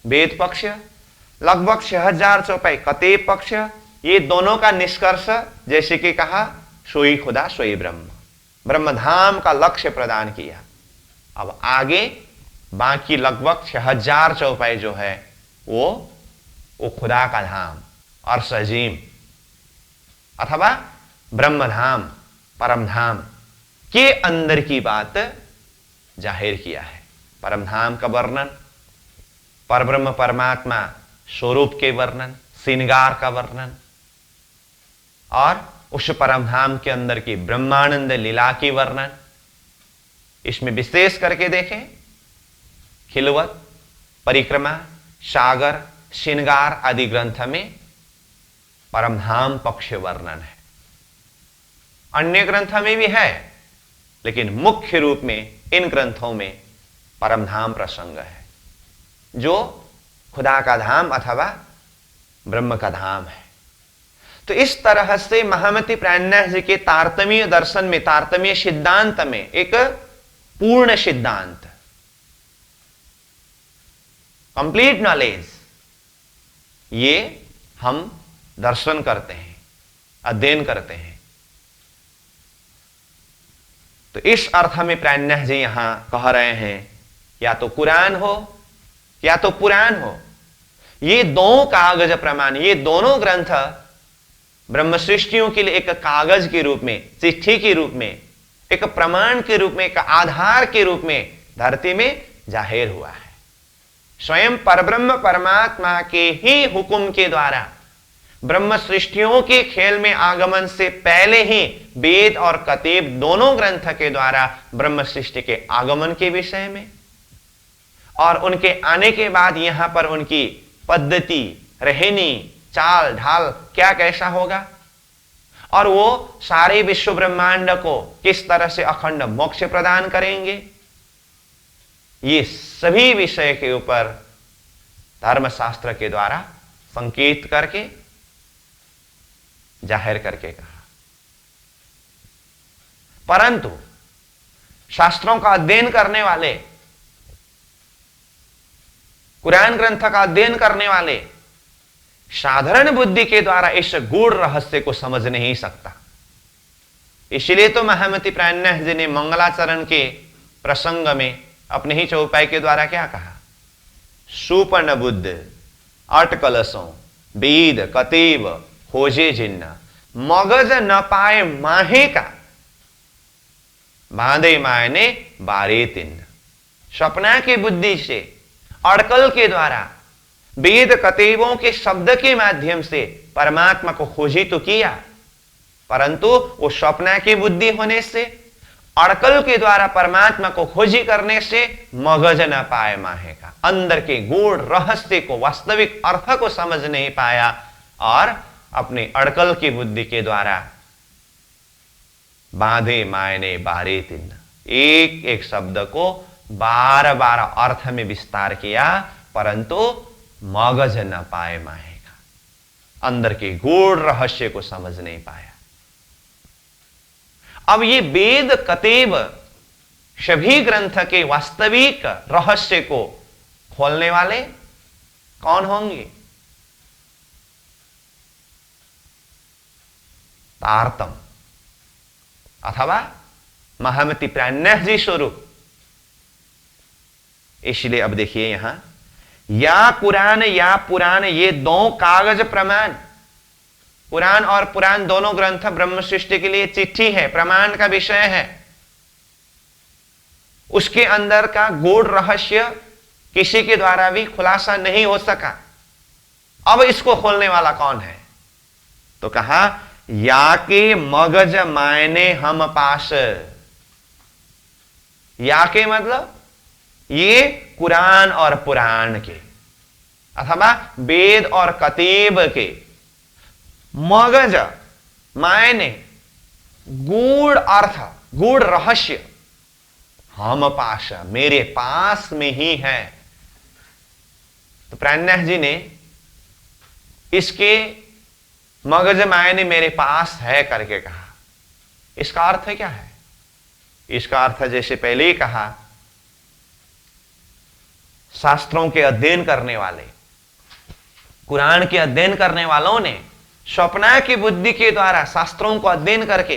वेद पक्ष, लगभग 6000 चौपाई कतेब पक्ष, ये दोनों का निष्कर्ष जैसे कि कहा सोई खुदा सोई ब्रह्म, ब्रह्मधाम का लक्ष्य प्रदान किया। अब आगे बाकी लगभग 6000 चौपाई जो है वो खुदा का धाम और सजीम अथवा ब्रह्मधाम परमधाम के अंदर की बात जाहिर किया है। परमधाम का वर्णन, परब्रह्म परमात्मा स्वरूप के वर्णन, श्रृंगार का वर्णन और उस परमधाम के अंदर की ब्रह्मानंद लीला की वर्णन। इसमें विशेष करके देखें खिलवत, परिक्रमा, सागर, श्रृंगार आदि ग्रंथ में परमधाम पक्ष वर्णन है। अन्य ग्रंथ में भी है, लेकिन मुख्य रूप में इन ग्रंथों में परमधाम प्रसंग है, जो खुदा का धाम अथवा ब्रह्म का धाम है। तो इस तरह से महामति प्राणनाथ जी के तारतम्य दर्शन में, तारतम्य सिद्धांत में एक पूर्ण सिद्धांत, कंप्लीट नॉलेज, ये हम दर्शन करते हैं, अध्ययन करते हैं। तो इस अर्थ में प्राणनाथ जी यहां कह रहे हैं या तो कुरान हो या तो पुराण हो, ये दो कागज प्रमाण, ये दोनों ग्रंथ ब्रह्म सृष्टियों के लिए एक कागज के रूप में, चिट्ठी के रूप में, एक प्रमाण के रूप में, एक आधार के रूप में धरती में जाहिर हुआ है। स्वयं परब्रह्म परमात्मा के ही हुक्म के द्वारा ब्रह्म सृष्टियों के खेल में आगमन से पहले ही वेद और कतीब दोनों ग्रंथ के द्वारा ब्रह्म सृष्टि के आगमन के विषय में और उनके आने के बाद यहां पर उनकी पद्धति, रहनी, चाल ढाल क्या कैसा होगा और वो सारे विश्व ब्रह्मांड को किस तरह से अखंड मोक्ष प्रदान करेंगे, ये सभी विषय के ऊपर धर्मशास्त्र के द्वारा संकेत करके जाहिर करके कहा। परंतु शास्त्रों का अध्ययन करने वाले, कुरान ग्रंथ का अध्ययन करने वाले साधारण बुद्धि के द्वारा इस गूढ़ रहस्य को समझ नहीं सकता। इसलिए तो महामति प्राणनाथ जी ने मंगलाचरण के प्रसंग में अपने ही चौपाई के द्वारा क्या कहा, सुपर्ण बुद्ध अटकलसों वेद कतीब खोजे जिन्न मगज न पाए माहे का बांधे मायने बारे तिन्न। सपना की बुद्धि से, अड़कल के द्वारा, वेद कतीबों के शब्द के माध्यम से परमात्मा को खोजी तो किया, परंतु वो सपना की बुद्धि होने से, अड़कल के द्वारा परमात्मा को खोजी करने से मगज न पाए माहे का, अंदर के गूढ़ रहस्य को, वास्तविक अर्थ को समझ नहीं पाया और अपने अड़कल की बुद्धि के द्वारा बांधे मायने बारे तिन्न, एक एक शब्द को बार बार अर्थ में विस्तार किया, परंतु मगज न पाए माहे का, अंदर के गूढ़ रहस्य को समझ नहीं पाया। अब ये वेद कतीब सभी ग्रंथ के वास्तविक रहस्य को खोलने वाले कौन होंगे? तारतम अथवा महामति प्राणनाथ जी स्वरूप। इसलिए अब देखिए यहां या पुराण ये दो कागज प्रमाण, पुराण और पुराण दोनों ग्रंथ ब्रह्म सृष्टि के लिए चिट्ठी है, प्रमाण का विषय है। उसके अंदर का गूढ़ रहस्य किसी के द्वारा भी खुलासा नहीं हो सका। अब इसको खोलने वाला कौन है? तो कहा या के मगज मायने हम पास। या के मतलब ये कुरान और पुराण के अथवा वेद और कतीब के मगज मायने गूढ़ अर्थ, गूढ़ रहस्य हम पास, मेरे पास में ही है। तो प्राणनाथ जी ने इसके मगज मायने मेरे पास है करके कहा। इसका अर्थ क्या है? इसका अर्थ जैसे पहले ही कहा, शास्त्रों के अध्ययन करने वाले, कुरान के अध्ययन करने वालों ने स्वप्ना की बुद्धि के द्वारा शास्त्रों को अध्ययन करके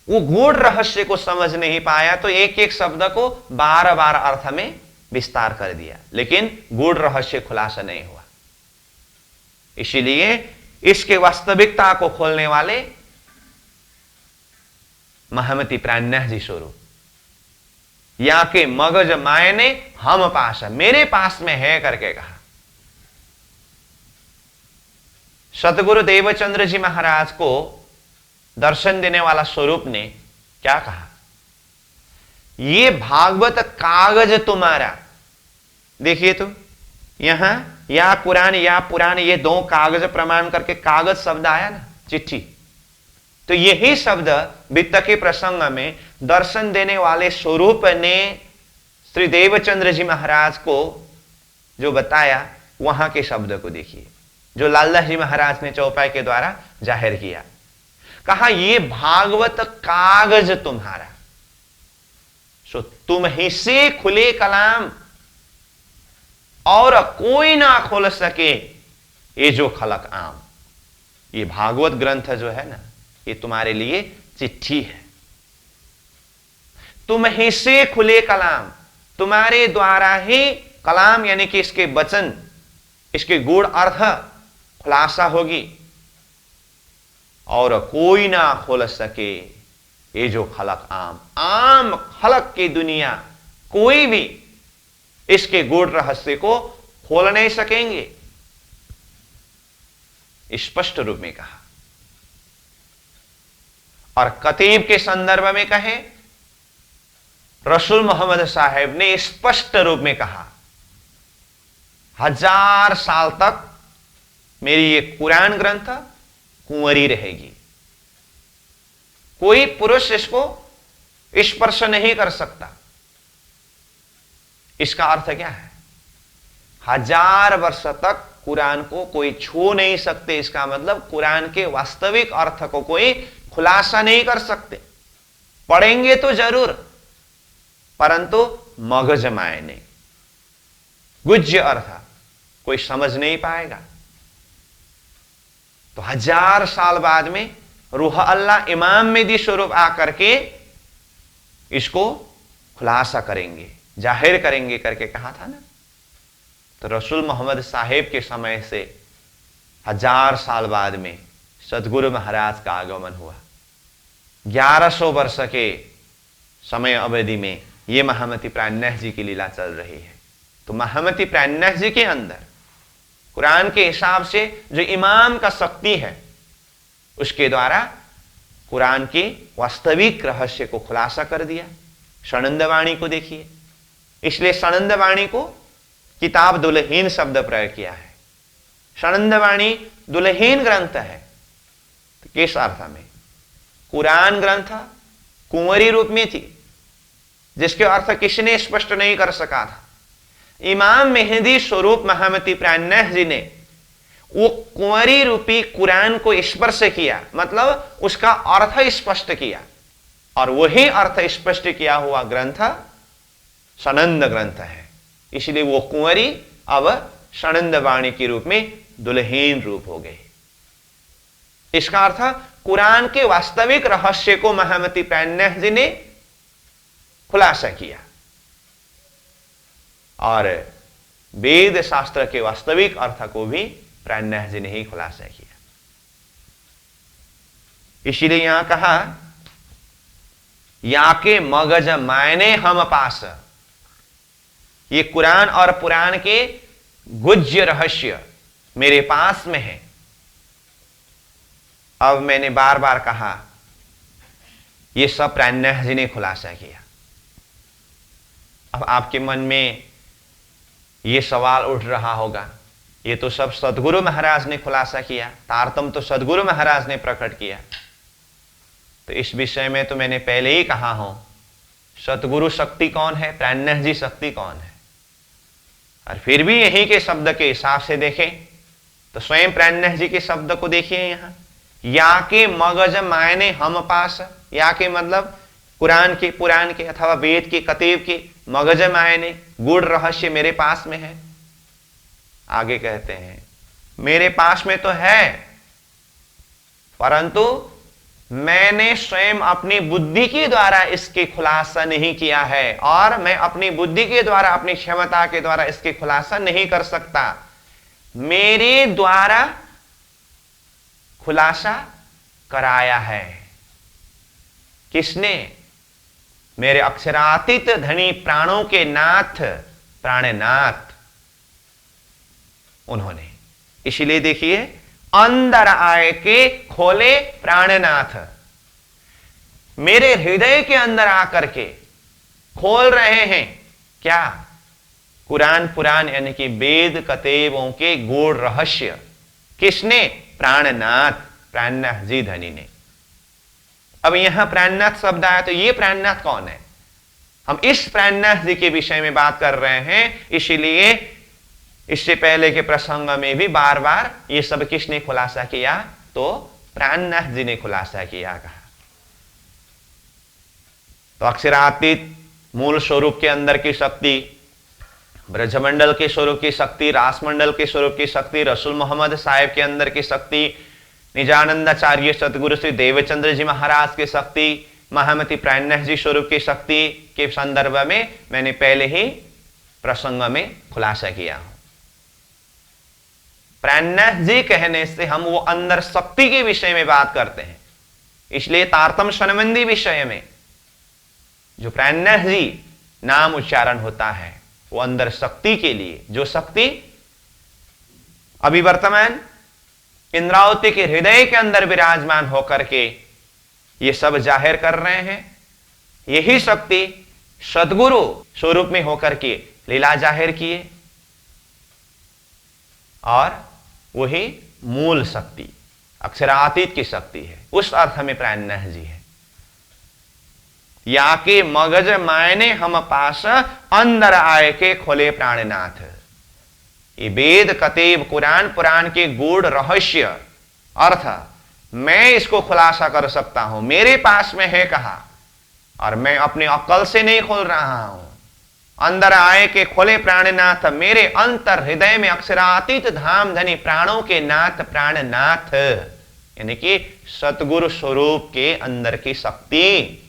वो गूढ़ रहस्य को समझ नहीं पाया तो एक एक शब्द को बार बार अर्थ में विस्तार कर दिया, लेकिन गूढ़ रहस्य खुलासा नहीं हुआ। इसीलिए इसके वास्तविकता को खोलने वाले महामती प्राणनाथ जी स्वरूप, या के मगज मायने हम पास है, मेरे पास में है करके कहा। सतगुरु देवचंद्र जी महाराज को दर्शन देने वाला स्वरूप ने क्या कहा, ये भागवत कागज तुम्हारा, देखिए तो यहां या पुराण ये दो कागज प्रमाण करके कागज शब्द आया ना, चिट्ठी। तो यही शब्द वित्त के प्रसंग में दर्शन देने वाले स्वरूप ने श्री देवचंद्र जी महाराज को जो बताया, वहां के शब्द को देखिए जो लालदास जी महाराज ने चौपाई के द्वारा जाहिर किया। कहा ये भागवत कागज तुम्हारा, सो तुम ही से खुले कलाम और कोई ना खोल सके ये जो खलक आम। ये भागवत ग्रंथ जो है ना, ये तुम्हारे लिए चिट्ठी है। तुम ही से खुले कलाम, तुम्हारे द्वारा ही कलाम यानी कि इसके वचन, इसके गूढ़ अर्थ खुलासा होगी, और कोई ना खोल सके ये जो खलक आम खलक की दुनिया कोई भी इसके गूढ़ रहस्य को खोल नहीं सकेंगे। स्पष्ट रूप में कहा। और कतीब के संदर्भ में कहे, रसूल मोहम्मद साहब ने स्पष्ट रूप में कहा, 1000 साल तक मेरी ये कुरान ग्रंथ कुंवरी रहेगी, कोई पुरुष इसको स्पर्श नहीं कर सकता। इसका अर्थ क्या है, 1000 वर्ष तक कुरान को कोई छू नहीं सकते। इसका मतलब कुरान के वास्तविक अर्थ को कोई खुलासा नहीं कर सकते। पढ़ेंगे तो जरूर, परंतु मगज मायने गुज्य अर्थ कोई समझ नहीं पाएगा। तो 1000 साल बाद में रूह अल्लाह इमाम मेहदी स्वरूप आकर के इसको खुलासा करेंगे, जाहिर करेंगे करके कहा था ना। तो रसूल मोहम्मद साहेब के समय से 1000 साल बाद में सतगुरु महाराज का आगमन हुआ। 1100 वर्ष के समय अवधि में ये महामती प्राणनाथ जी की लीला चल रही है। तो महामती प्राणनाथ जी के अंदर कुरान के हिसाब से जो इमाम का शक्ति है, उसके द्वारा कुरान के वास्तविक रहस्य को खुलासा कर दिया। सनंदवाणी को देखिए, इसलिए सनंदवाणी को किताब दुल्हीन शब्द प्रयोग किया है। सनंदवाणी दुल्हीन ग्रंथ है। तो किस अर्थ में, कुरान ग्रंथ कुंवरी रूप में थी, जिसके अर्थ किसने स्पष्ट नहीं कर सका था। इमाम मेहदी स्वरूप महामती प्राणनाथ जी ने वो कुंवरी रूपी कुरान को स्पर्श किया, मतलब उसका अर्थ स्पष्ट किया, और वही अर्थ स्पष्ट किया हुआ ग्रंथ सनंद ग्रंथ है। इसलिए वो कुंवरी अब सनंद वाणी के रूप में दुल्हीन रूप हो गए। इसका अर्थ कुरान के वास्तविक रहस्य को महामती प्राणनाथ जी ने खुलासा किया, और वेद शास्त्र के वास्तविक अर्थ को भी प्राणनाथ जी ने ही खुलासा किया। इसीलिए यहां कहा, या के मगज मायने हम पास, ये कुरान और पुराण के गुज्य रहस्य मेरे पास में है। अब मैंने बार बार कहा, ये सब प्राणनाथ जी ने खुलासा किया। अब आपके मन में ये सवाल उठ रहा होगा, ये तो सब सदगुरु महाराज ने खुलासा किया, तारतम तो सदगुरु महाराज ने प्रकट किया। तो इस विषय में तो मैंने पहले ही कहा हूं, सतगुरु शक्ति कौन है, प्राणनाथ जी शक्ति कौन है। और फिर भी यही के शब्द के हिसाब से देखें तो स्वयं प्राणनाथ जी के शब्द को देखिए यहां, या के मगज मायने हम पास। या के मतलब कुरान के, पुराण के अथवा वेद के, कतीब के मगज मायने गूढ़ रहस्य मेरे पास में है। आगे कहते हैं, मेरे पास में तो है, परंतु मैंने स्वयं अपनी बुद्धि के द्वारा इसके खुलासा नहीं किया है और मैं अपनी बुद्धि के द्वारा, अपनी क्षमता के द्वारा इसके खुलासा नहीं कर सकता। मेरे द्वारा खुलासा कराया है। किसने? मेरे अक्षरातीत धनी प्राणों के नाथ प्राणनाथ, उन्होंने। इसलिए देखिए, अंदर आए के खोले प्राणनाथ, मेरे हृदय के अंदर आकर के खोल रहे हैं क्या? कुरान पुराण यानी कि वेद कतेबों के गूढ़ रहस्य। किसने? प्राणनाथ, प्राणनाथ जी धनी ने। अब यहां प्राणनाथ शब्द आया, तो ये प्राणनाथ कौन है? हम इस प्राणनाथ जी के विषय में बात कर रहे हैं। इसीलिए इससे पहले के प्रसंग में भी बार बार ये सब किसने खुलासा किया? तो प्राणनाथ जी ने खुलासा किया, कहा। तो अक्षरातीत मूल स्वरूप के अंदर की शक्ति, ब्रजमंडल के स्वरूप की शक्ति, रासमंडल के स्वरूप की शक्ति, रसूल मोहम्मद साहिब के अंदर की शक्ति, निजानंदाचार्य सतगुरु श्री देवचंद्र जी महाराज की शक्ति, महामती प्राणनाथ जी स्वरूप की शक्ति के संदर्भ में मैंने पहले ही प्रसंग में खुलासा किया हूं। प्राणनाथ जी कहने से हम वो अंदर शक्ति के विषय में बात करते हैं। इसलिए तारतम संबंधी विषय में जो प्राणनाथ जी नाम उच्चारण होता है, वो अंदर शक्ति के लिए, जो शक्ति अभी वर्तमान इंद्रावती के हृदय के अंदर विराजमान होकर के ये सब जाहिर कर रहे हैं, यही शक्ति सद्गुरु स्वरूप में होकर के लीला जाहिर किए, और वही मूल शक्ति अक्षरातीत की शक्ति है। उस अर्थ में प्राणनाथ जी है। या के मगज मायने हम पास अंदर आए के खोले प्राणनाथ। ये वेद कतेब कुरान पुराण के गूढ़ रहस्य अर्थ मैं इसको खुलासा कर सकता हूं, मेरे पास में है, कहा। और मैं अपनी अक्ल से नहीं खोल रहा हूं। अंदर आए के खोले प्राणनाथ, मेरे अंतर हृदय में अक्षरातीत धाम धनी प्राणों के नाथ प्राणनाथ, यानी कि सतगुरु स्वरूप के अंदर की शक्ति।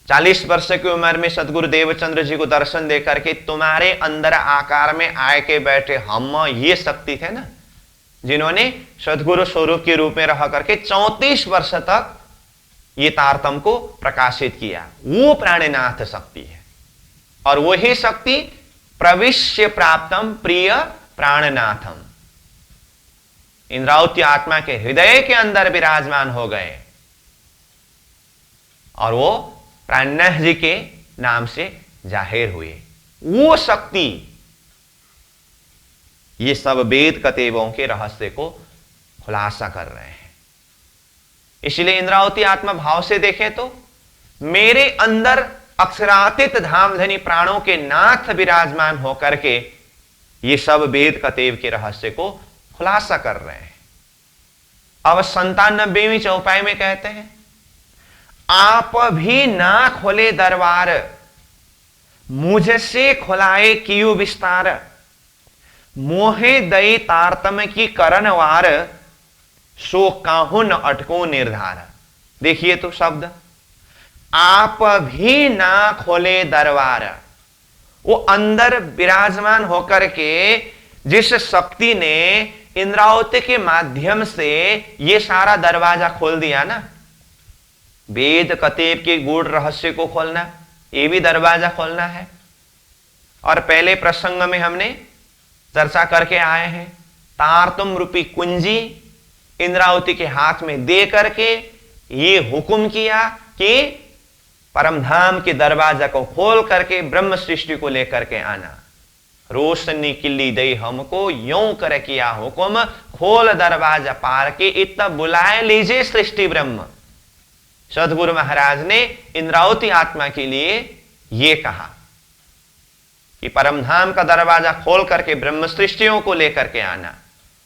40 वर्ष की उम्र में सतगुरु देवचंद्र जी को दर्शन देकर के तुम्हारे अंदर आकार में आए के बैठे हम, ये शक्ति थे ना, जिन्होंने सतगुरु स्वरूप के रूप में रह करके 34 वर्ष तक ये तारतम को प्रकाशित किया, वो प्राणनाथ शक्ति है। और वही शक्ति प्रविश्य प्राप्तम प्रिय प्राणनाथम, इंद्रावती आत्मा के हृदय के अंदर विराजमान हो गए, और वो प्राणनाथ जी के नाम से जाहिर हुए। वो शक्ति ये सब वेद कतेबों के रहस्य को खुलासा कर रहे हैं। इसलिए इंद्रावती आत्मा भाव से देखें तो मेरे अंदर अक्षरातीत धामधनी प्राणों के नाथ विराजमान होकर के ये सब वेद कतेब के रहस्य को खुलासा कर रहे हैं। अब 97वीं चौपाई में कहते हैं, आप भी ना खोले दरबार, मुझसे खुलाए कियो विस्तार, मोहे दई तारतम की करनवार, सो काहू न अटको निर्धार। देखिए तो शब्द, आप भी ना खोले दरबार, वो अंदर विराजमान होकर के जिस शक्ति ने इंद्रावती के माध्यम से ये सारा दरवाजा खोल दिया ना, वेद कतेब के गूढ़ रहस्य को खोलना, ये भी दरवाजा खोलना है। और पहले प्रसंग में हमने चर्चा करके आए हैं, तारतम रूपी कुंजी इंद्रावती के हाथ में दे करके ये हुक्म किया कि परमधाम के दरवाजा को खोल करके ब्रह्म सृष्टि को लेकर के आना। रोशनी किल्ली दई हमको, यूं कर किया हुक्म, खोल दरवाजा पार के इतना बुलाए लीजिए सृष्टि ब्रह्म। सदगुरु महाराज ने इंद्रावती आत्मा के लिए यह कहा कि परमधाम का दरवाजा खोल करके ब्रह्म सृष्टियों को लेकर के आना।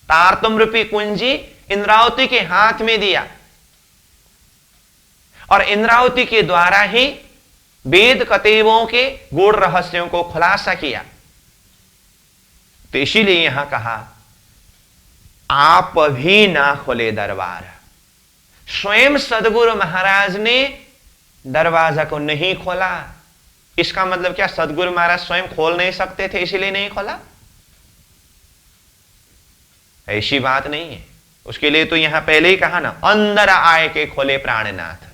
तारतम रूपी कुंजी इंद्रावती के हाथ में दिया, और इंद्रावती के द्वारा ही वेद कतेबों के गूढ़ रहस्यों को खुलासा किया। तो इसीलिए यहां कहा, आप भी ना खोले दरबार, स्वयं सदगुरु महाराज ने दरवाजा को नहीं खोला। इसका मतलब क्या, सदगुरु महाराज स्वयं खोल नहीं सकते थे इसीलिए नहीं खोला? ऐसी बात नहीं है। उसके लिए तो यहां पहले ही कहा ना, अंदर आए के खोले प्राणनाथ।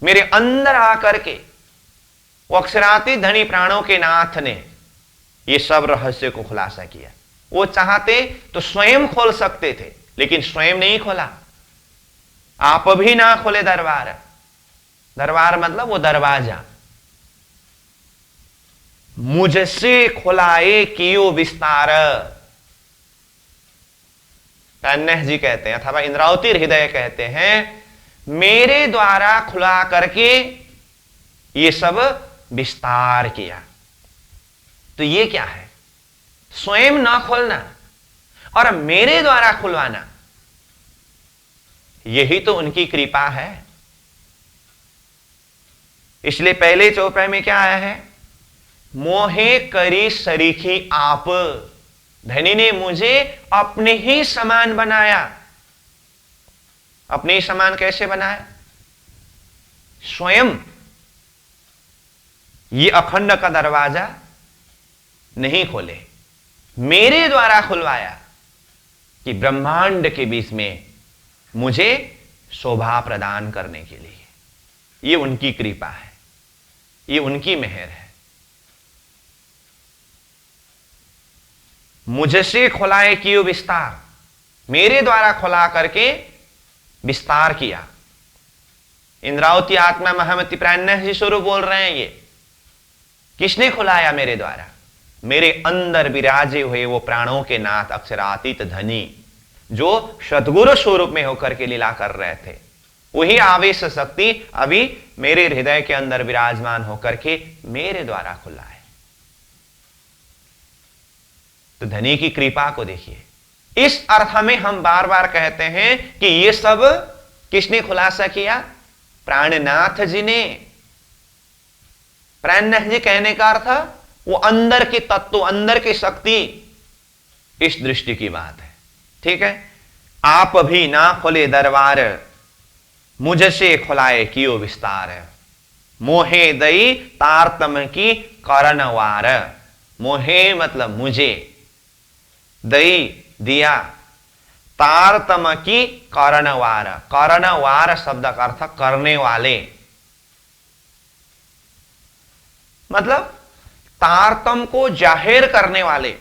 मेरे अंदर आकर के वो अक्षरातीत धनी प्राणों के नाथ ने ये सब रहस्य को खुलासा किया। वो चाहते तो स्वयं खोल सकते थे, लेकिन स्वयं नहीं खोला। आप भी ना खोले दरबार। दरबार मतलब वो दरवाजा। मुझसे खुलाए कियो विस्तार, तन्नह जी कहते हैं, अथवा इंद्रावती हृदय कहते हैं, मेरे द्वारा खुला करके ये सब विस्तार किया। तो ये क्या है? स्वयं ना खोलना और मेरे द्वारा खुलवाना, यही तो उनकी कृपा है। इसलिए पहले चौपाई में क्या आया है? मोहे करी सरीखी आप, धनी ने मुझे अपने ही समान बनाया। अपने ही समान कैसे बनाया? स्वयं ये अखंड का दरवाजा नहीं खोले, मेरे द्वारा खुलवाया कि ब्रह्मांड के बीच में मुझे शोभा प्रदान करने के लिए। ये उनकी कृपा है, ये उनकी मेहर है। मुझसे खुलाए कियो विस्तार, मेरे द्वारा खुला करके विस्तार किया। इंद्रावती आत्मा महामती प्राण जी स्वरूप बोल रहे हैं। ये किसने खुलाया? मेरे द्वारा। मेरे अंदर विराजे हुए वो प्राणों के नाथ अक्षरातीत धनी, जो सद्गुरु स्वरूप में होकर के लीला कर रहे थे, वही आवेश शक्ति अभी मेरे हृदय के अंदर विराजमान होकर के मेरे द्वारा खुला है। तो धनी की कृपा को देखिए। इस अर्थ में हम बार बार कहते हैं कि ये सब किसने खुलासा किया? प्राणनाथ जी ने। प्राणनाथ जी कहने का अर्थ वो अंदर के तत्व, अंदर की शक्ति, इस दृष्टि की बात है। ठीक है। आप भी ना खोले दरबार, मुझसे खुलाए कियो विस्तार, मोहे दई तारतम की करणवार। मोहे मतलब मुझे, दई दिया, तारतम की करणवार। करणवार शब्द का अर्थ करने वाले, मतलब तारतम को जाहिर करने वाले,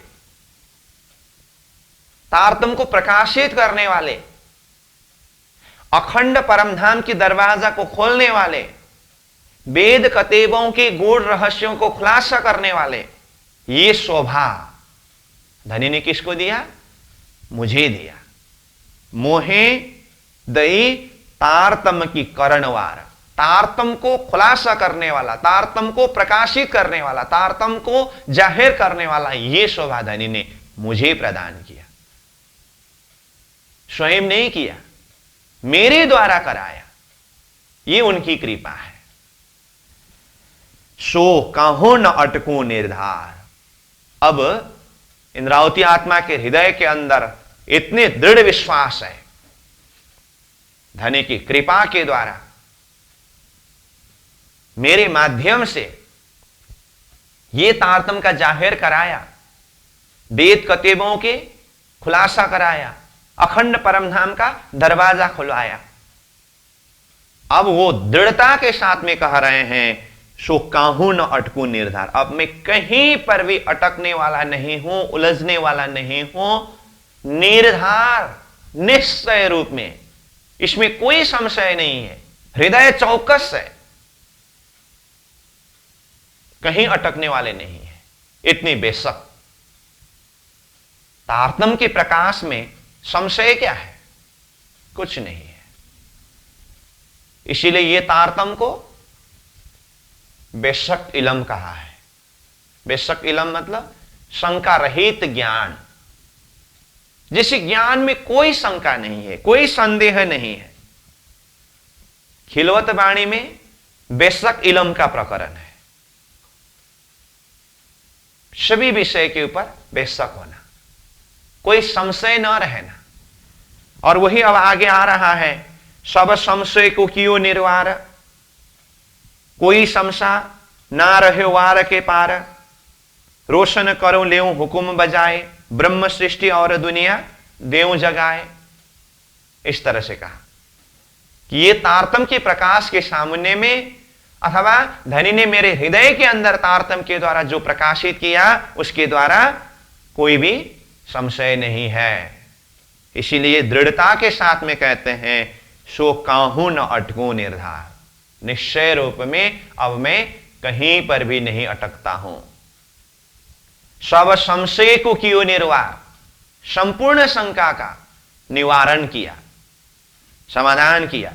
तारतम को प्रकाशित करने वाले, अखंड परमधाम की दरवाजा को खोलने वाले, वेद कतेबों के गूढ़ रहस्यों को खुलासा करने वाले, ये शोभा धनी ने किसको दिया? मुझे दिया। मोहे दई तारतम की करणवार, तारतम को खुलासा करने वाला, तारतम को प्रकाशित करने वाला, तारतम को जाहिर करने वाला, ये शोभा धनी ने मुझे प्रदान किया। स्वयं नहीं किया, मेरे द्वारा कराया। ये उनकी कृपा है। सो कहो न अटकू निर्धार। अब इंद्रावती आत्मा के हृदय के अंदर इतने दृढ़ विश्वास है, धनी की कृपा के द्वारा मेरे माध्यम से ये तारतम का जाहिर कराया, वेद कतेबों के खुलासा कराया, अखंड परमधाम का दरवाजा खुलवाया। अब वो दृढ़ता के साथ में कह रहे हैं, सो काहू न अटकू निर्धार। अब मैं कहीं पर भी अटकने वाला नहीं हूं, उलझने वाला नहीं हूं। निर्धार, निश्चय रूप में, इसमें कोई संशय नहीं है। हृदय चौकस है, कहीं अटकने वाले नहीं है। इतनी बेशक तारतम के प्रकाश में संशय क्या है? कुछ नहीं है। इसीलिए ये तारतम को बेशक इलम कहा है। बेशक इलम मतलब शंका रहित ज्ञान, जिस ज्ञान में कोई शंका नहीं है, कोई संदेह नहीं है। खिलवत वाणी में बेशक इलम का प्रकरण है। सभी विषय के ऊपर बेशक होना, कोई संशय न रहना। और वही अब आगे आ रहा है, सब संशय को कियो निर्वार, कोई संशय ना रहे वार के पार, रोशन करो लेऊ हुकुम बजाए, ब्रह्म सृष्टि और दुनिया देव जगाए। इस तरह से कहा कि ये तारतम के प्रकाश के सामने में, अथवा धनी ने मेरे हृदय के अंदर तारतम के द्वारा जो प्रकाशित किया उसके द्वारा कोई भी संशय नहीं है। इसीलिए दृढ़ता के साथ में कहते हैं सो काहू न अटकू निर्धार, निश्चय रूप में अब मैं कहीं पर भी नहीं अटकता हूं। सब संशय को कियो निर्वार, संपूर्ण शंका का निवारण किया, समाधान किया।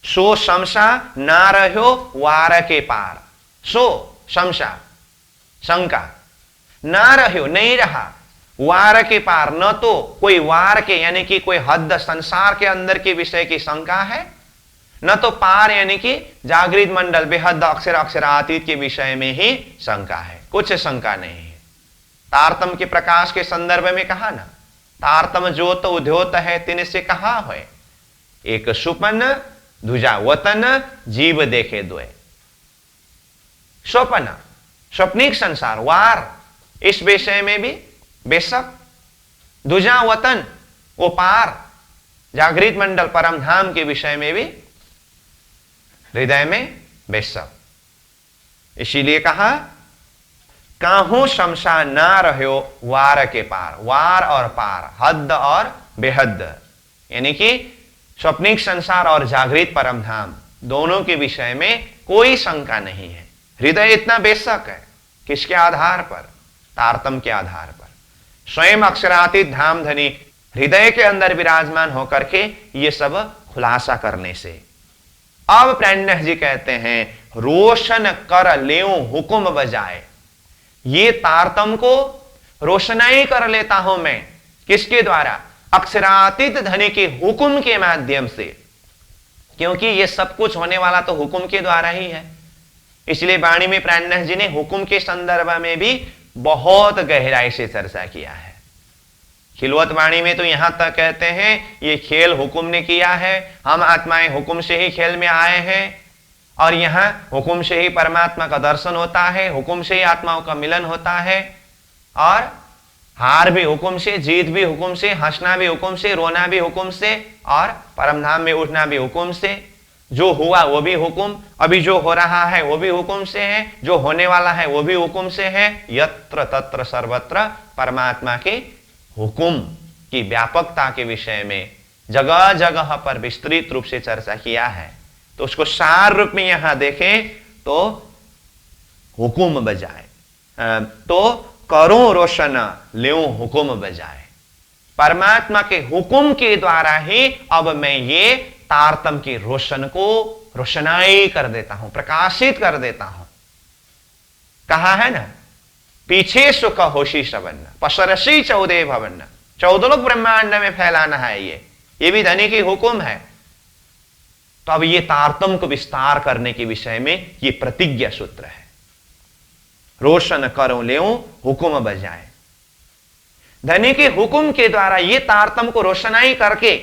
सो संशय ना रहो वार के पार, सो संशय शंका ना रहो नहीं रहा वार के पार, न तो कोई वार के यानी कि कोई हद संसार के अंदर के विषय की शंका है, न तो पार यानी कि जागृत मंडल बेहद अक्षर अक्षरातीत के विषय में ही शंका है, कुछ शंका नहीं है। तारतम के प्रकाश के संदर्भ में कहा ना, तारतम ज्योत उद्योत है तिन से कहा है, एक सुपन दूजा वतन जीव देखे द्वय। स्वप्न स्वप्निक संसार वार, इस विषय में भी बेशक, दूजा वतन वो पार जागृत मंडल परम धाम के विषय में भी हृदय में बेशक। इसीलिए कहा काहू शमशा ना रहो वार के पार, वार और पार, हद और बेहद, यानी कि स्वप्निक संसार और जागृत परम धाम दोनों के विषय में कोई शंका नहीं है। हृदय इतना बेशक है, किसके आधार पर? तारतम के आधार पर। स्वयं अक्षरातीत धाम धनी हृदय के अंदर विराजमान होकर के ये सब खुलासा करने से। अब प्राणनाथ जी कहते हैं रोशन कर लेऊं हुकुम बजाए, ये तारतम को रोशनाई कर लेता हूं मैं, किसके द्वारा? अक्षरातीत धनी के हुकुम के माध्यम से, क्योंकि ये सब कुछ होने वाला तो हुकुम के द्वारा ही है। इसलिए वाणी में प्राणनाथ जी ने हुकुम के संदर्भ में भी बहुत गहराई से चर्चा किया है। खिलवत वाणी में तो यहां तक कहते हैं ये खेल हुकुम ने किया है, हम आत्माएं हुकुम से ही खेल में आए हैं, और यहां हुकुम से ही परमात्मा का दर्शन होता है, हुकुम से ही आत्माओं का मिलन होता है, और हार भी हुकुम से, जीत भी हुकुम से, हंसना भी हुकुम से, रोना भी हुकुम से, और परमधाम में उठना भी हुकुम से। जो हुआ वो भी हुकुम, अभी जो हो रहा है वो भी हुकुम से है, जो होने वाला है वो भी हुकुम से है। यत्र तत्र सर्वत्र परमात्मा के हुकुम की व्यापकता के विषय में जगह जगह पर विस्तृत रूप से चर्चा किया है। तो उसको सार रूप में यहां देखें तो हुकुम बजाए, तो करो रोशन लेऊं हुकुम बजाए, परमात्मा के हुकुम के द्वारा ही अब मैं ये तारतम की रोशन को रोशनाई कर देता हूं, प्रकाशित कर देता हूं। कहा है ना, पीछे सुख होशी सवन्न पसरसी 14 भवन, 14 लोग ब्रह्मांड में फैलाना है, ये भी धनी की हुकुम है। तो अब ये तारतम को विस्तार करने के विषय में ये प्रतिज्ञा सूत्र है, रोशन करो लेऊं हुकुम बजाए। धनी के हुकुम के द्वारा ये तारतम को रोशनाई करके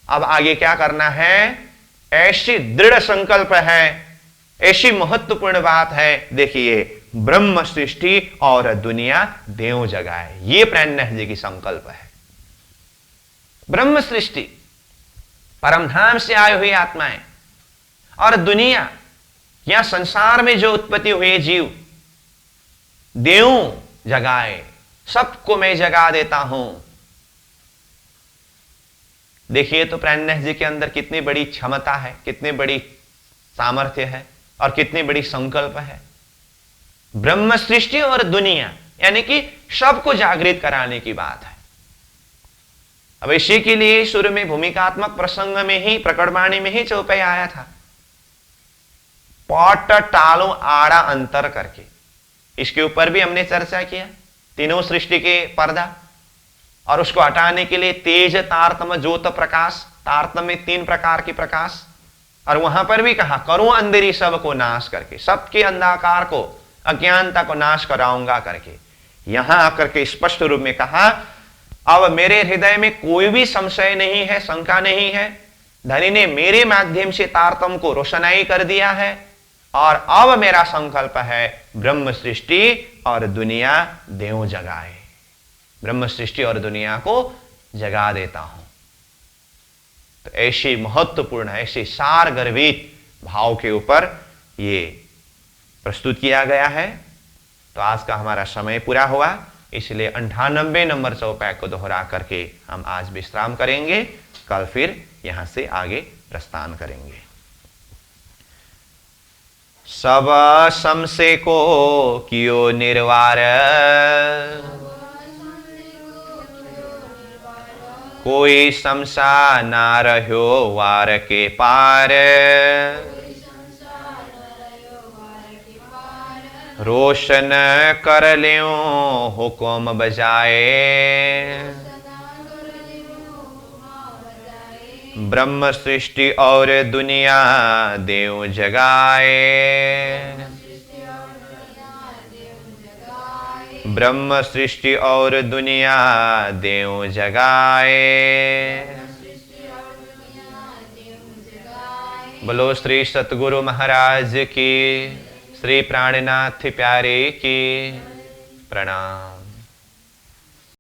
अब आगे क्या करना है, ऐसी दृढ़ संकल्प है, ऐसी महत्वपूर्ण बात है। देखिए, ब्रह्म सृष्टि और दुनिया देव जगाए, ये प्राणनाथ जी की संकल्प है। ब्रह्म सृष्टि परमधाम से आए हुए आत्माएं और दुनिया, यहां संसार में जो उत्पत्ति हुए जीव, देव जगाए, सबको मैं जगा देता हूं। देखिए तो प्राणनाथ जी के अंदर कितनी बड़ी क्षमता है, कितनी बड़ी सामर्थ्य है और कितनी बड़ी संकल्प है। ब्रह्म सृष्टि और दुनिया यानी कि सबको जागृत कराने की बात है। अब इसी के लिए शुरू में भूमिकात्मक प्रसंग में ही, प्रकटवाणी में ही चौपाई आया था, पट टालो आड़ा अंतर करके। इसके ऊपर भी हमने चर्चा किया, तीनों सृष्टि के पर्दा, और उसको हटाने के लिए तेज तारतम ज्योत प्रकाश, तारतम में 3 प्रकार की प्रकाश, और वहां पर भी कहा करो अंधेरी सब को नाश करके, सबके अंधकार को, अज्ञानता को नाश कराऊंगा करके। यहां आकर के स्पष्ट रूप में कहा अब मेरे हृदय में कोई भी संशय नहीं है, शंका नहीं है, धनी ने मेरे माध्यम से तारतम को रोशनाई कर दिया है और अब मेरा संकल्प है ब्रह्म सृष्टि और दुनिया देव जगाए। ब्रह्म सृष्टि और दुनिया को जगा देता हूं। तो ऐसी महत्वपूर्ण, ऐसी सार गर्भित भाव के ऊपर ये प्रस्तुत किया गया है। तो आज का हमारा समय पूरा हुआ, इसलिए 98 नंबर चौपाई को दोहरा करके हम आज विश्राम करेंगे। कल फिर यहां से आगे प्रस्थान करेंगे। सब समसे को कियो निर्वार, कोई समसा ना रह्यो वार के पार। रोशन कर ल्यो हुक्म बजाए, ब्रह्म सृष्टि और दुनिया देव जगाए। ब्रह्म सृष्टि और दुनिया देव जगाए। बोलो श्री सतगुरु महाराज की, श्री प्राणनाथ प्यारे की प्रणाम।